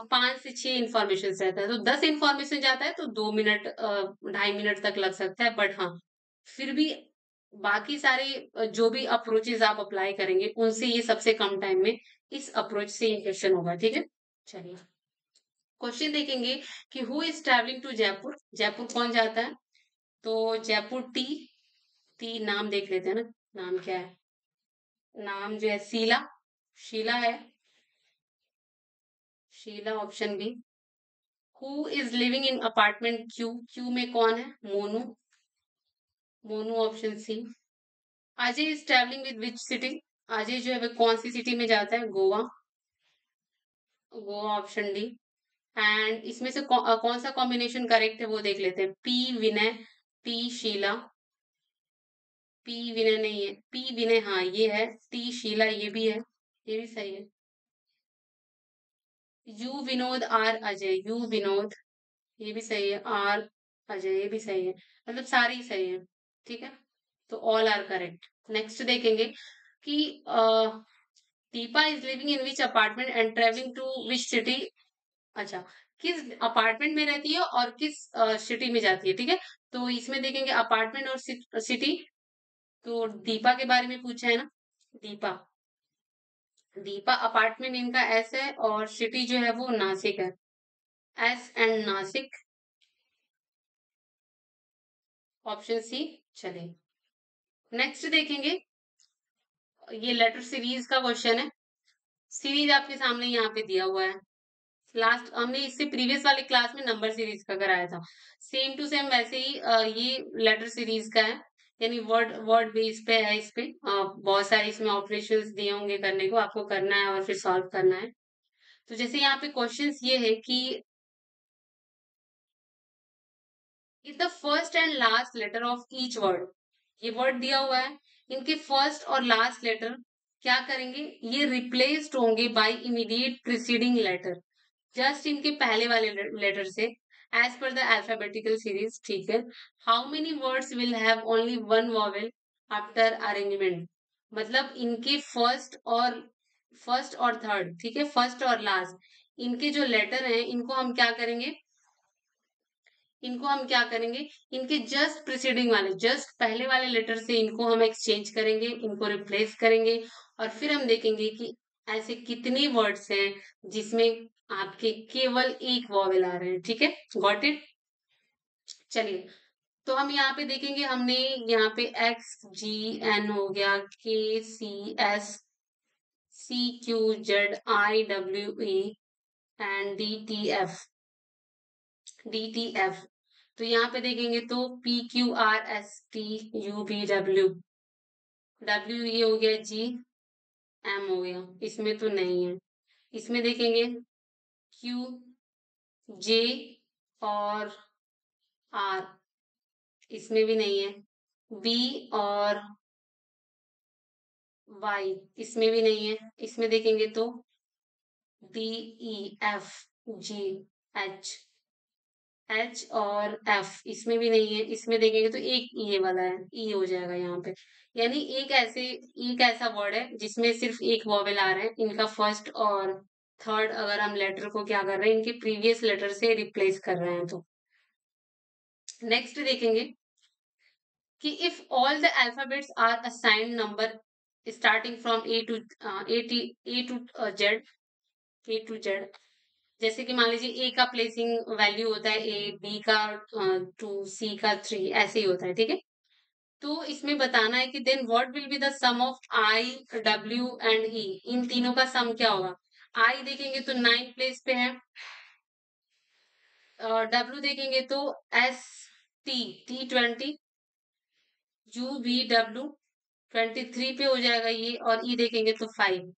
5 से 6 इंफॉर्मेशन रहता है तो 10 इंफॉर्मेशन जाता है तो 2 मिनट 2.5 मिनट तक लग सकता है, बट हाँ, फिर भी बाकी सारे जो भी अप्रोचेस आप अप्लाई करेंगे उनसे ये सबसे कम टाइम में इस अप्रोच से ये क्वेश्चन होगा, ठीक है। चलिए क्वेश्चन देखेंगे कि who is travelling to Jaipur, Jaipur कौन जाता है, तो जयपुर टी, टी नाम देख लेते हैं ना, नाम क्या है, नाम जो है शीला, शीला है, Sheela option B. Who is living in apartment Q, Q में कौन है, Monu, Monu option C. Ajay is travelling with which city, Ajay जो है वह कौन सी सिटी में जाता है, Goa, Goa option D. And इसमें से कौन सा कॉम्बिनेशन करेक्ट है वो देख लेते हैं, पी विनय, पी शीला, पी विनय नहीं है, पी विनय हाँ ये है, टी शीला ये भी है, ये भी सही है। U Vinod or Ajay, U Vinod ये भी सही है, आर अजय ये भी सही है, मतलब सारे ही सही है, ठीक है। तो ऑल आर करेक्ट। नेक्स्ट देखेंगे कि Deepa is living in which apartment and travelling to which city. अच्छा, किस अपार्टमेंट में रहती है और किस सिटी में जाती है, ठीक है। तो इसमें देखेंगे अपार्टमेंट और सिटी, तो दीपा के बारे में पूछा है ना, दीपा, दीपा अपार्टमेंट इनका एस है, और सिटी जो है वो नासिक है, S and Nashik, option C. चलिए नेक्स्ट देखेंगे, ये लेटर सीरीज का क्वेश्चन है, सीरीज आपके सामने यहाँ पे दिया हुआ है। लास्ट हमने इससे प्रीवियस वाले क्लास में नंबर सीरीज का कराया था, सेम टू सेम वैसे ही ये लेटर सीरीज का है, यानी वर्ड वर्ड बेस पे है। इस पे बहुत सारे इसमें ऑपरेशंस दिए होंगे करने को, आपको करना है और फिर सॉल्व करना है। तो जैसे यहाँ पे क्वेश्चंस ये है कि is the first and last letter of each word, ये वर्ड दिया हुआ है, इनके फर्स्ट और लास्ट लेटर क्या करेंगे, ये रिप्लेस्ड होंगे by immediate preceding letter, just इनके पहले वाले लेटर से, as per the alphabetical series, ठीक है। How many words will have only one vowel after arrangement, मतलब इनके फर्स्ट और थर्ड, ठीक है, फर्स्ट और लास्ट इनके जो लेटर हैं इनको हम क्या करेंगे, इनके जस्ट प्रिसीडिंग वाले, जस्ट पहले वाले लेटर से इनको हम एक्सचेंज करेंगे, इनको रिप्लेस करेंगे, और फिर हम देखेंगे कि ऐसे कितने वर्ड्स हैं जिसमें आपके केवल एक वॉवेल आ रहे हैं, ठीक है। Got it. चलिए तो हम यहाँ पे देखेंगे, हमने यहाँ पे एक्स जी एन हो गया, K C S, C Q Z I W E and D T F. तो यहाँ पे देखेंगे तो P Q R S T U V W, W ये हो गया, जी एम हो गया, इसमें तो नहीं है। इसमें देखेंगे क्यू जे और आर, इसमें भी नहीं है। बी और वाई, इसमें भी नहीं है। इसमें देखेंगे तो D E F G H, H और एफ, इसमें भी नहीं है। इसमें देखेंगे तो एक ये वाला है, ई हो जाएगा यहाँ पे, यानी एक ऐसा वर्ड है जिसमें सिर्फ एक वॉवेल आ रहा है, इनका फर्स्ट और थर्ड अगर हम लेटर को क्या कर रहे हैं, इनके प्रीवियस लेटर से रिप्लेस कर रहे हैं। तो नेक्स्ट देखेंगे कि if all the alphabets are assigned number starting from A to Z, जैसे कि मान लीजिए ए का प्लेसिंग वैल्यू होता है ए, बी का 2, सी का 3, ऐसे ही होता है, ठीक है। तो इसमें बताना है कि then what will be the sum of I, W and E, इन तीनों का सम क्या होगा। आई देखेंगे तो 9 प्लेस पे है, डब्ल्यू देखेंगे तो S T T 20, you V W 23 पे हो जाएगा ये, और ई देखेंगे तो 5,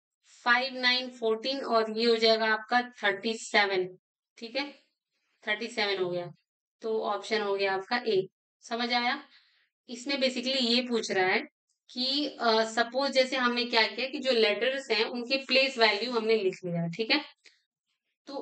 5 9 14, और ये हो जाएगा आपका 37, ठीक है। 37 हो गया, तो ऑप्शन हो गया आपका ए। समझ आया। इसमें बेसिकली ये पूछ रहा है कि सपोज जैसे हमने क्या किया कि जो लेटर्स हैं उनकी प्लेस वैल्यू हमने लिख लिया, ठीक है। तो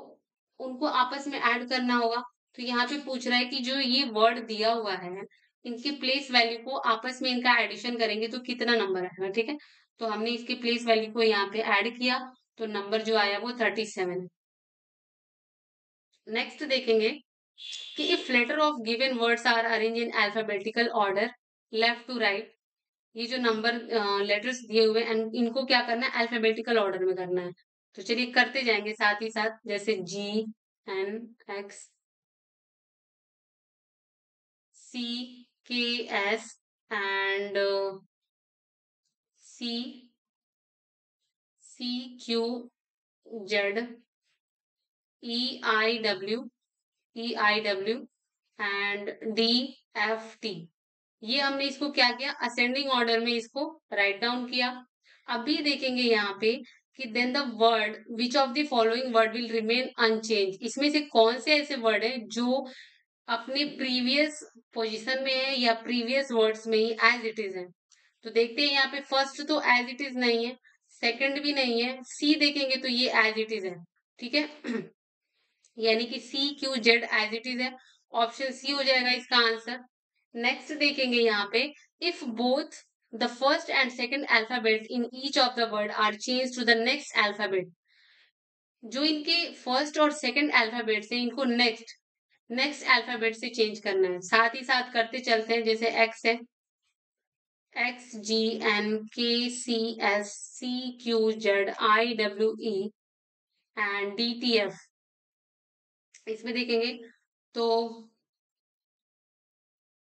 उनको आपस में ऐड करना होगा। तो यहाँ पे पूछ रहा है कि जो ये वर्ड दिया हुआ है इनकी प्लेस वैल्यू को आपस में इनका एडिशन करेंगे तो कितना नंबर आएगा, ठीक है। तो हमने इसकी प्लेस वैल्यू को यहाँ पे ऐड किया, तो नंबर जो आया वो 37। नेक्स्ट देखेंगे कि if letter of given words are arrange in alphabetical order left to right, ये जो नंबर लेटर्स दिए हुए हैं इनको क्या करना है, अल्फाबेटिकल ऑर्डर में करना है। तो चलिए करते जाएंगे साथ ही साथ, जैसे जी, N, X, C, K, S and C, C, Q, Z, E, I, W, E, I, W and D, F, T. ये हमने इसको क्या किया, असेंडिंग ऑर्डर में इसको राइट डाउन किया। अभी देखेंगे यहाँ पे कि then the word which of the following word will remain unchange, इसमें से कौन से ऐसे वर्ड है जो अपने प्रीवियस पोजीशन में है या प्रीवियस वर्ड्स में ही एज इट इज है। तो देखते हैं यहाँ पे फर्स्ट तो एज इट इज नहीं है, सेकंड भी नहीं है, सी देखेंगे तो ये एज इट इज है, ठीक है। यानी कि C, Q, Z as it is है, ऑप्शन सी हो जाएगा इसका आंसर। नेक्स्ट देखेंगे यहाँ पे, if both the first and second alphabet in each of the word are change to the next alphabet, जो इनके फर्स्ट और सेकंड अल्फाबेट है इनको नेक्स्ट अल्फाबेट से चेंज करना है। साथ ही साथ करते चलते हैं, जैसे एक्स है, x, G, N, K, C, S, C, Q, Z, I, W, E and D, T, F. इसमें देखेंगे तो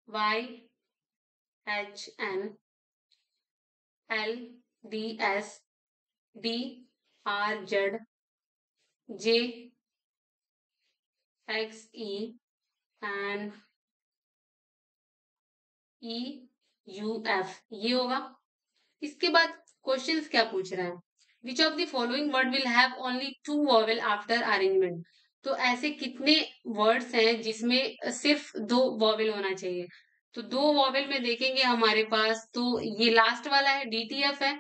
Y, H, N, L, D, S, D, R, Z, J, X, E and E, U, F, ये होगा। इसके बाद questions क्या पूछ रहा है, which of the following word will have only 2 vowel after arrangement. तो ऐसे कितने वर्ड्स हैं जिसमें सिर्फ 2 वॉवेल होना चाहिए। तो 2 वॉवेल में देखेंगे हमारे पास, तो ये लास्ट वाला है डीटीएफ है,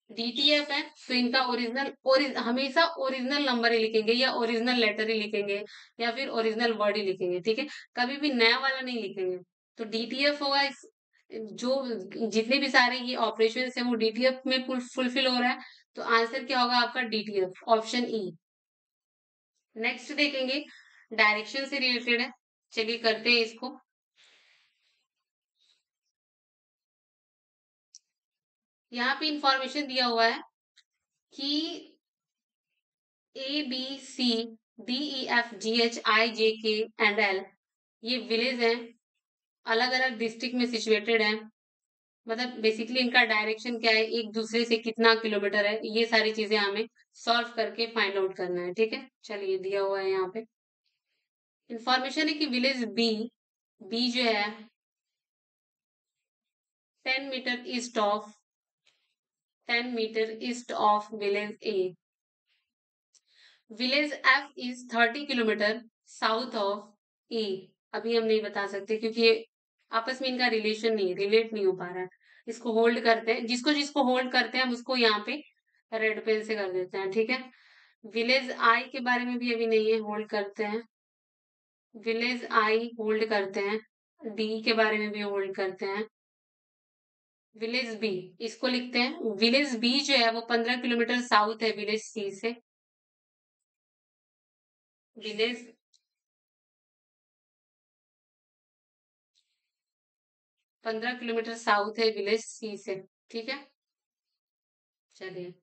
डीटीएफ है, तो इनका हमेशा ओरिजिनल नंबर ही लिखेंगे या ओरिजिनल लेटर ही लिखेंगे या फिर ओरिजिनल वर्ड ही लिखेंगे, ठीक है। कभी भी नया वाला नहीं लिखेंगे। तो डीटीएफ होगा जो जितने भी सारे ये ऑपरेशन है वो डीटीएफ में फुलफिल हो रहा है। तो आंसर क्या होगा आपका, डीटीएफ, ऑप्शन ई। नेक्स्ट देखेंगे, डायरेक्शन से रिलेटेड है, चलिए करते हैं इसको। यहाँ पे इंफॉर्मेशन दिया हुआ है कि ए, B, C, D, E, F, जी, एच, आई, जे, के एंड एल, ये विलेज हैं, अलग अलग डिस्ट्रिक्ट में सिचुएटेड हैं। मतलब बेसिकली इनका डायरेक्शन क्या है, एक दूसरे से कितना किलोमीटर है, ये सारी चीजें हमें सॉल्व करके फाइंड आउट करना है, ठीक है। चलिए दिया हुआ है यहाँ पे इंफॉर्मेशन है कि विलेज बी, बी जो है 10 metre east of 10 metre east of village A, village F is 30 kilometre south of A. अभी हम नहीं बता सकते क्योंकि ये आपस में इनका रिलेशन नहीं, रिलेट नहीं हो पा रहा है। इसको होल्ड करते हैं, जिसको जिसको होल्ड करते हैं हम उसको यहाँ पे रेड पेन से कर देते हैं, ठीक है। विलेज आई के बारे में भी अभी नहीं है, होल्ड करते हैं, विलेज आई होल्ड करते हैं, डी के बारे में भी होल्ड करते हैं, विलेज बी इसको लिखते हैं, विलेज बी जो है वो 15 किलोमीटर साउथ है विलेज सी से, विलेज 15 किलोमीटर साउथ है विलेज सी से। ठीक है, चलिए।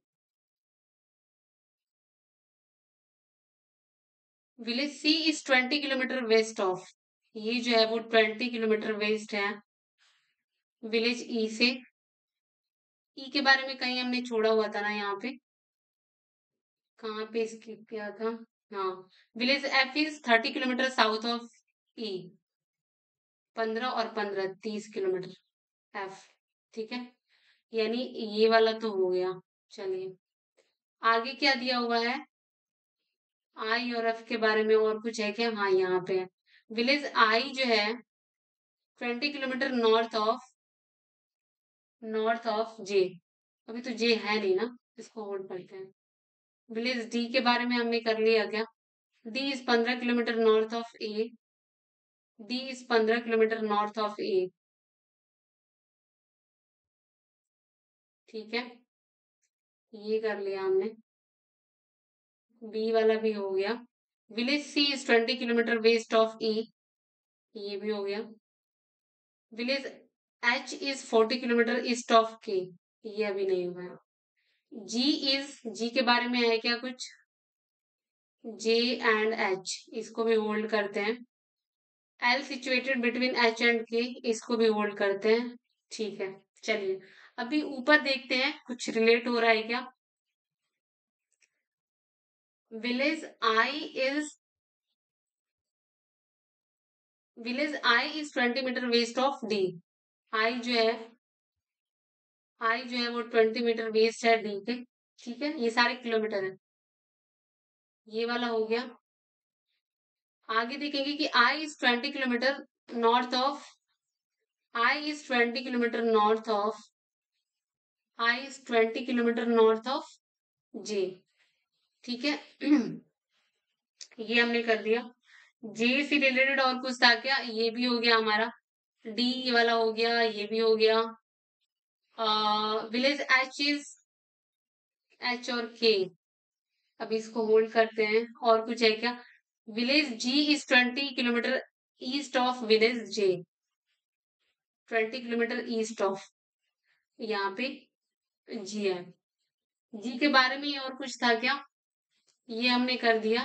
Village C is 20 kilometre west of, ये जो है वो 20 किलोमीटर वेस्ट है विलेज ई से। ई के बारे में कहीं हमने छोड़ा हुआ था ना यहाँ पे, कहाँ पे स्किप किया था। हाँ, village F is 30 kilometre south of E. 15 और 15 30 किलोमीटर एफ। ठीक है, यानी ये वाला तो हो गया। चलिए, आगे क्या दिया हुआ है, आई और एफ के बारे में और कुछ है क्या। हाँ, यहाँ पे है, विलेज आई जो है 20 किलोमीटर नॉर्थ ऑफ जे। अभी तो जे है नहीं ना, इसको होल्ड करते हैं। विलेज डी के बारे में हमने कर लिया क्या। D is 15 kilometre north of A. D is 15 kilometre north of A. ठीक है, ये कर लिया हमने। बी वाला भी हो गया। Village C is 20 kilometre west of E, ये भी हो गया। Village H is 40 kilometre east of K, ये अभी नहीं हुआ है। जी के बारे में है क्या कुछ। जे एंड एच, इसको भी होल्ड करते हैं। L situated between H and के, इसको भी होल्ड करते हैं। ठीक है, चलिए अभी ऊपर देखते हैं कुछ रिलेट हो रहा है क्या। Village I is village I is 20 metre west of D. I जो है आई जो है वो 20 मीटर वेस्ट है डी के। ठीक है, ये सारे किलोमीटर है, ये वाला हो गया। आगे देखेंगे कि I is 20 kilometre north of I is 20 kilometre north of I is 20 kilometre north of J. ठीक है, ये हमने कर दिया। जे से रिलेटेड और कुछ था क्या, ये भी हो गया हमारा। डी वाला हो गया, ये भी हो गया। विलेज एच इज एच और के, अब इसको होल्ड करते हैं। और कुछ है क्या, village G is 20 kilometre east of village J. 20 kilometre east of, यहाँ पे जी है। जी के बारे में और कुछ था क्या, ये हमने कर दिया।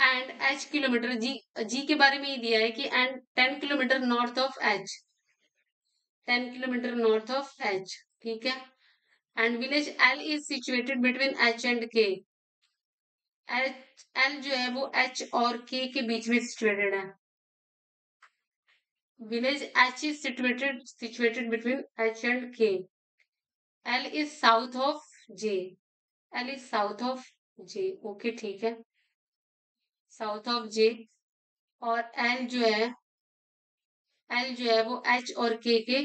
And H kilometre, ji G के बारे में ही दिया है कि and 10 kilometre north of H. 10 kilometre north of H. ठीक है, and village L is situated between H and के। एच एल जो है वो एच और के बीच में सिचुएटेड है। Village H is situated between H and K. L is south of J. L is south of J. Okay, ठीक है, साउथ ऑफ जे। और एल जो है वो एच और के,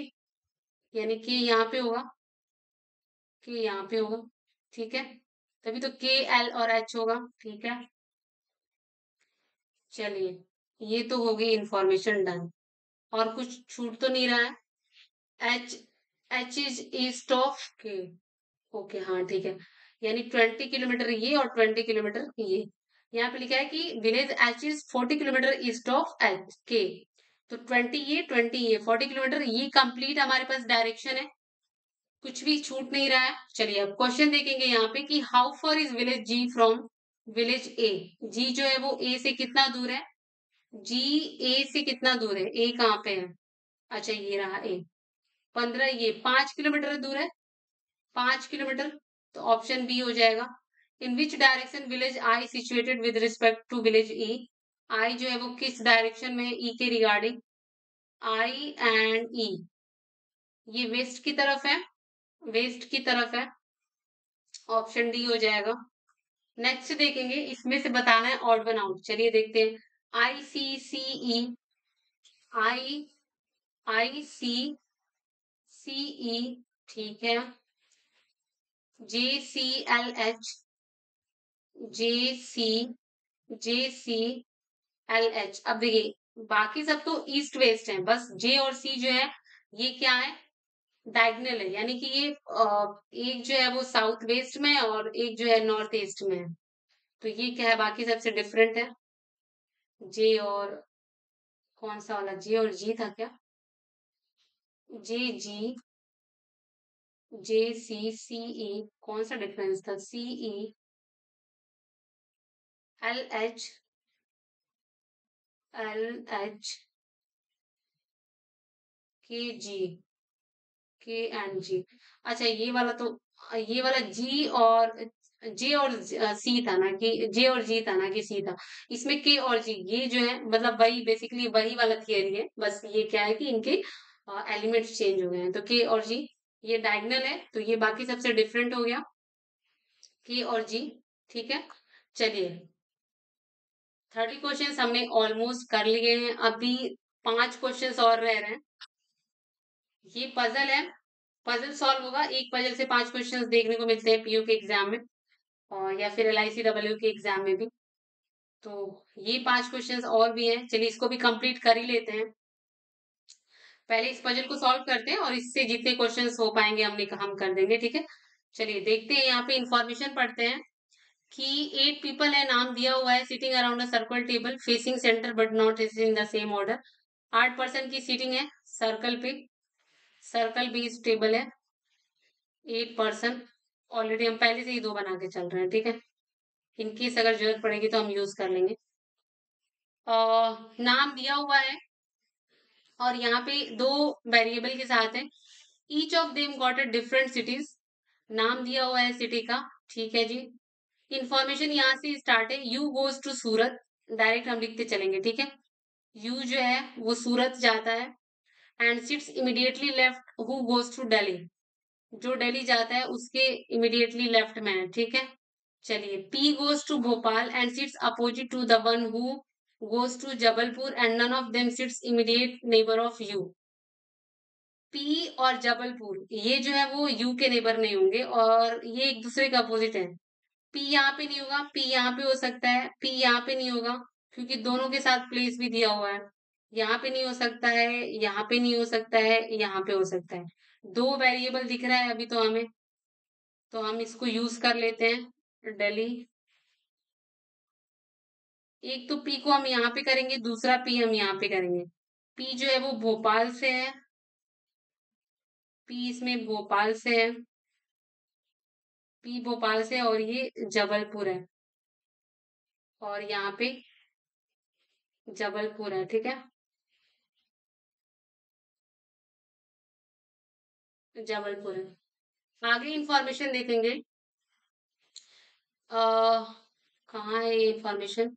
यानी के यहाँ पे होगा, के यहाँ पे होगा। ठीक है, तभी तो के एल और एच होगा। ठीक है, चलिए ये तो हो गई इंफॉर्मेशन डन। और कुछ छूट तो नहीं रहा है। H H is east of के। ओके, हाँ ठीक है, यानी 20 किलोमीटर ये और 20 किलोमीटर ये। यहाँ पे लिखा है कि village H is 40 kilometre east of H के। तो 20 ये 40 किलोमीटर, ये कंप्लीट हमारे पास डायरेक्शन है, कुछ भी छूट नहीं रहा है। चलिए अब क्वेश्चन देखेंगे यहाँ पे कि how far is village G from village A. G जो है वो ए से कितना दूर है। जी ए से कितना दूर है, ए कहाँ पे है। अच्छा, ये रहा ए। 15, ये 5 किलोमीटर दूर है, 5 किलोमीटर। तो ऑप्शन बी हो जाएगा। In which direction village I situated with respect to village E. I जो है वो किस डायरेक्शन में है ई के रिगार्डिंग। आई एंड ई, ये वेस्ट की तरफ है, वेस्ट की तरफ है। ऑप्शन डी हो जाएगा। नेक्स्ट देखेंगे, इसमें से बताना है ऑड वन आउट। चलिए देखते हैं। आई सी सी ई, आई आई सी सी ई, ठीक है। जे सी एल एच, जे सी जे सी एल एच। अब देखिए बाकी सब तो ईस्ट वेस्ट है, बस जे और सी जो है ये क्या है, डायगनल है, यानी कि ये एक जो है वो साउथ वेस्ट में है और एक जो है नॉर्थ ईस्ट में है। तो ये क्या है, बाकी सबसे डिफरेंट है। जे और कौन सा वाला, जे और जी था क्या। जे जी, जे सी, सी ई, कौन सा डिफरेंस था? सी ई, एल एच, एल एच, के जी, के एंड जी। अच्छा, ये वाला तो, ये वाला जी और जे और सी था ना, कि जे और जी था ना, कि सी था। इसमें के और जी, ये जो है मतलब वही बेसिकली वही वाला थियरी है, बस ये क्या है कि इनके एलिमेंट्स चेंज हो गए हैं। तो के और जी, ये डायगोनल है, तो ये बाकी सबसे डिफरेंट हो गया, के और जी। ठीक है, चलिए 30 क्वेश्चन हमने ऑलमोस्ट कर लिए हैं, अभी 5 क्वेश्चन और रह रहे हैं। ये पजल है, पजल सॉल्व होगा, एक पजल से 5 क्वेश्चंस देखने को मिलते हैं पीयू के एग्जाम में, और या फिर एलआईसी डब्ल्यू के एग्जाम में भी। तो ये 5 क्वेश्चंस और भी हैं, चलिए इसको भी कंप्लीट कर ही लेते हैं। पहले इस पजल को सॉल्व करते हैं और इससे जितने क्वेश्चंस हो पाएंगे हम कर देंगे, ठीक है। चलिए देखते हैं, यहाँ पे इंफॉर्मेशन पढ़ते हैं कि 8 पीपल है, नाम दिया हुआ है, sitting around a circle table facing centre but not in the same order. 8 person की सीटिंग है सर्कल पे, सर्कल बेस्ड टेबल है, 8 पर्सन। ऑलरेडी हम पहले से ही 2 बना के चल रहे हैं, ठीक है। इनकेस अगर जरूरत पड़ेगी तो हम यूज कर लेंगे। नाम दिया हुआ है और यहाँ पे 2 वेरिएबल के साथ है, each of them got a different cities. नाम दिया हुआ है सिटी का, ठीक है जी। इंफॉर्मेशन यहाँ से स्टार्ट है, U goes to Surat, direct हम लिखते चलेंगे, ठीक है। यू जो है वो सूरत जाता है, and sits immediately left who goes to Delhi, जो दिल्ली जाता है उसके इमीडिएटली लेफ्ट में है, ठीक है। चलिए, P goes to Bhopal and sits opposite to the one who goes to Jabalpur and none of them sits immediate neighbor of you. P और जबलपुर ये जो है वो U के नेबर नहीं होंगे, और ये एक दूसरे का अपोजिट है। P यहाँ पे नहीं होगा, P यहाँ पे हो सकता है, P यहाँ पे नहीं होगा, क्योंकि दोनों के साथ प्लेस भी दिया हुआ है। यहाँ पे नहीं हो सकता है, यहाँ पे नहीं हो सकता है, यहाँ पे हो सकता है। 2 वेरिएबल दिख रहा है अभी तो हमें, तो हम इसको यूज कर लेते हैं, दिल्ली। एक तो पी को हम यहाँ पे करेंगे, दूसरा पी हम यहाँ पे करेंगे। पी जो है वो भोपाल से है, पी इसमें भोपाल से है, पी भोपाल से है, और ये जबलपुर है, और यहाँ पे जबलपुर है, ठीक है। जबलपुर है। आगे इंफॉर्मेशन देखेंगे, आ, कहाँ है ये information?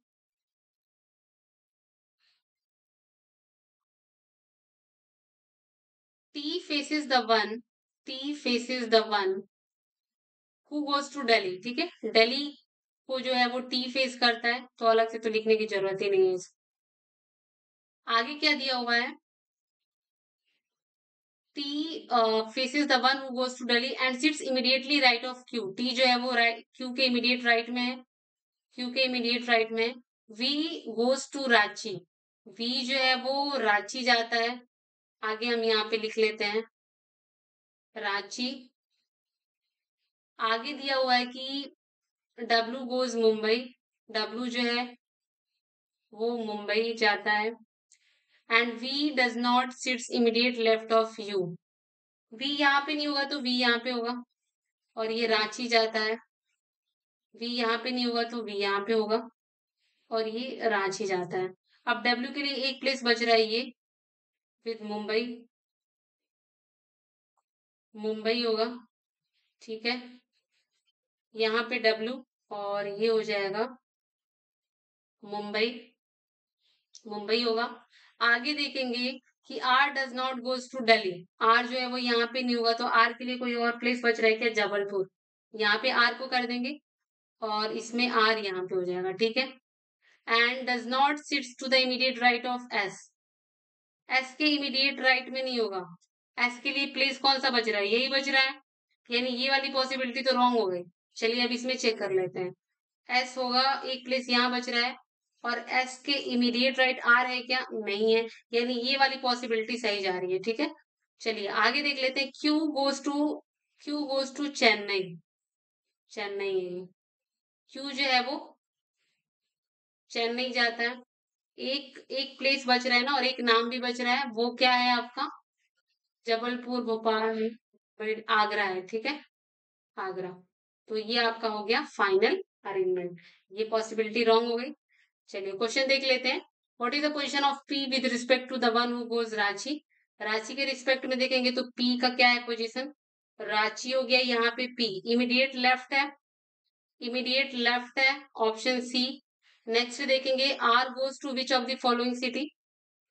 T faces the one, T faces the one who goes to Delhi, ठीक है। दिल्ली को जो है वो टी फेस करता है, तो अलग से तो लिखने की जरूरत ही नहीं है आगे क्या दिया हुआ है? T faces the one who goes to Delhi and sits immediately right of Q. T जो है वो राइट Q के इमीडिएट राइट में है, Q के इमीडिएट राइट में है। V goes to Ranchi, V जो है वो रांची जाता है, आगे हम यहाँ पे लिख लेते हैं रांची। आगे दिया हुआ है कि W goes मुंबई, W जो है वो मुंबई जाता है, and V does not sits immediate left of U. V यहाँ पे नहीं होगा तो V यहाँ पे होगा, और ये रांची जाता है, वी यहाँ पे नहीं होगा तो वी यहाँ पे होगा, और ये रांची जाता है। अब डब्ल्यू के लिए एक प्लेस बच रहा है, ये विद मुंबई, मुंबई होगा, ठीक है। यहाँ पे डब्ल्यू, और ये हो जाएगा मुंबई, मुंबई होगा। आगे देखेंगे कि R does not goes to Delhi, R जो है वो यहाँ पे नहीं होगा, तो आर के लिए कोई और प्लेस बच रहा है क्या? जबलपुर, यहाँ पे आर को कर देंगे, और इसमें आर यहाँ पे हो जाएगा, ठीक है। And does not sits to the immediate right of S, S के इमीडिएट राइट में नहीं होगा। एस के लिए प्लेस कौन सा बच रहा है? यही बच रहा है, यानी ये वाली पॉसिबिलिटी तो रॉन्ग हो गई। चलिए अब इसमें चेक कर लेते हैं। एस होगा, एक प्लेस यहाँ बच रहा है, और एस के इमीडिएट राइट आर है क्या? नहीं है, यानी ये वाली पॉसिबिलिटी सही जा रही है, ठीक है। चलिए आगे देख लेते हैं, Q goes to Chennai, Chennai है, क्यू जो है वो चेन्नई जाता है। एक एक प्लेस बच रहा है ना, और एक नाम भी बच रहा है, वो क्या है आपका? जबलपुर, भोपाल, आगरा है, ठीक है, आगरा। तो ये आपका हो गया फाइनल अरेंजमेंट। ये पॉसिबिलिटी रॉन्ग हो गई। चलिए क्वेश्चन देख लेते हैं। What is the position of P with respect to the one who goes Ranchi? Ranchi के रिस्पेक्ट में देखेंगे तो पी का क्या है पोजीशन? रांची हो गया यहाँ पे पी, इमीडिएट लेफ्ट है, इमीडिएट लेफ्ट है, ऑप्शन सी। नेक्स्ट देखेंगे R goes to which of the following city?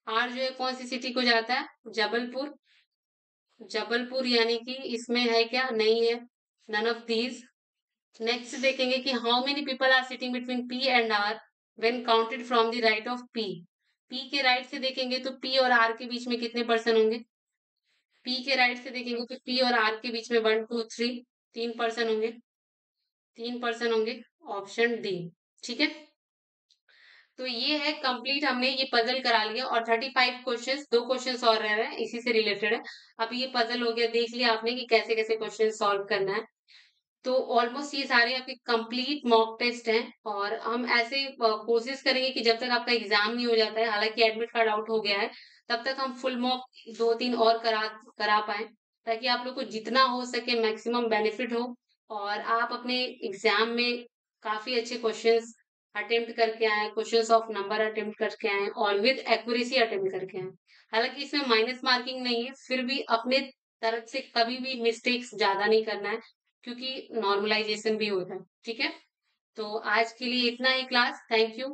R जो है कौन सी सिटी को जाता है? जबलपुर। जबलपुर यानी कि इसमें है क्या? नहीं है, नन ऑफ दीज। नेक्स्ट देखेंगे कि how many people are sitting between P and R when counted from the right of P? P के राइट से देखेंगे तो पी और आर के बीच में कितने पर्सन होंगे? पी के राइट से देखेंगे तो पी और आर के बीच में 1 2 3 3 पर्सन होंगे, 3 पर्सन होंगे, ऑप्शन डी। ठीक है, तो ये है कंप्लीट, हमने ये पजल करा लिया और 35 क्वेश्चंस, 2 क्वेश्चंस और रह रहे हैं इसी से रिलेटेड है। अब ये पजल हो गया, देख लिया आपने कि कैसे कैसे क्वेश्चन सॉल्व करना है। तो ऑलमोस्ट ये सारे आपके कंप्लीट मॉक टेस्ट हैं और हम ऐसे कोशिश करेंगे कि जब तक आपका एग्जाम नहीं हो जाता है, हालांकि एडमिट कार्ड आउट हो गया है, तब तक हम फुल मॉक 2 3 और करा करा पाए, ताकि आप लोग को जितना हो सके मैक्सिमम बेनिफिट हो और आप अपने एग्जाम में काफी अच्छे क्वेश्चंस अटेम्प्ट करके आए, क्वेश्चंस ऑफ नंबर अटेम्प्ट करके आए और विद एक्यूरेसी अटेम्प्ट करके आए। हालांकि इसमें माइनस मार्किंग नहीं है, फिर भी अपने तरफ से कभी भी मिस्टेक्स ज्यादा नहीं करना है, क्योंकि नॉर्मलाइजेशन भी होता है। ठीक है, तो आज के लिए इतना ही क्लास। Thank you.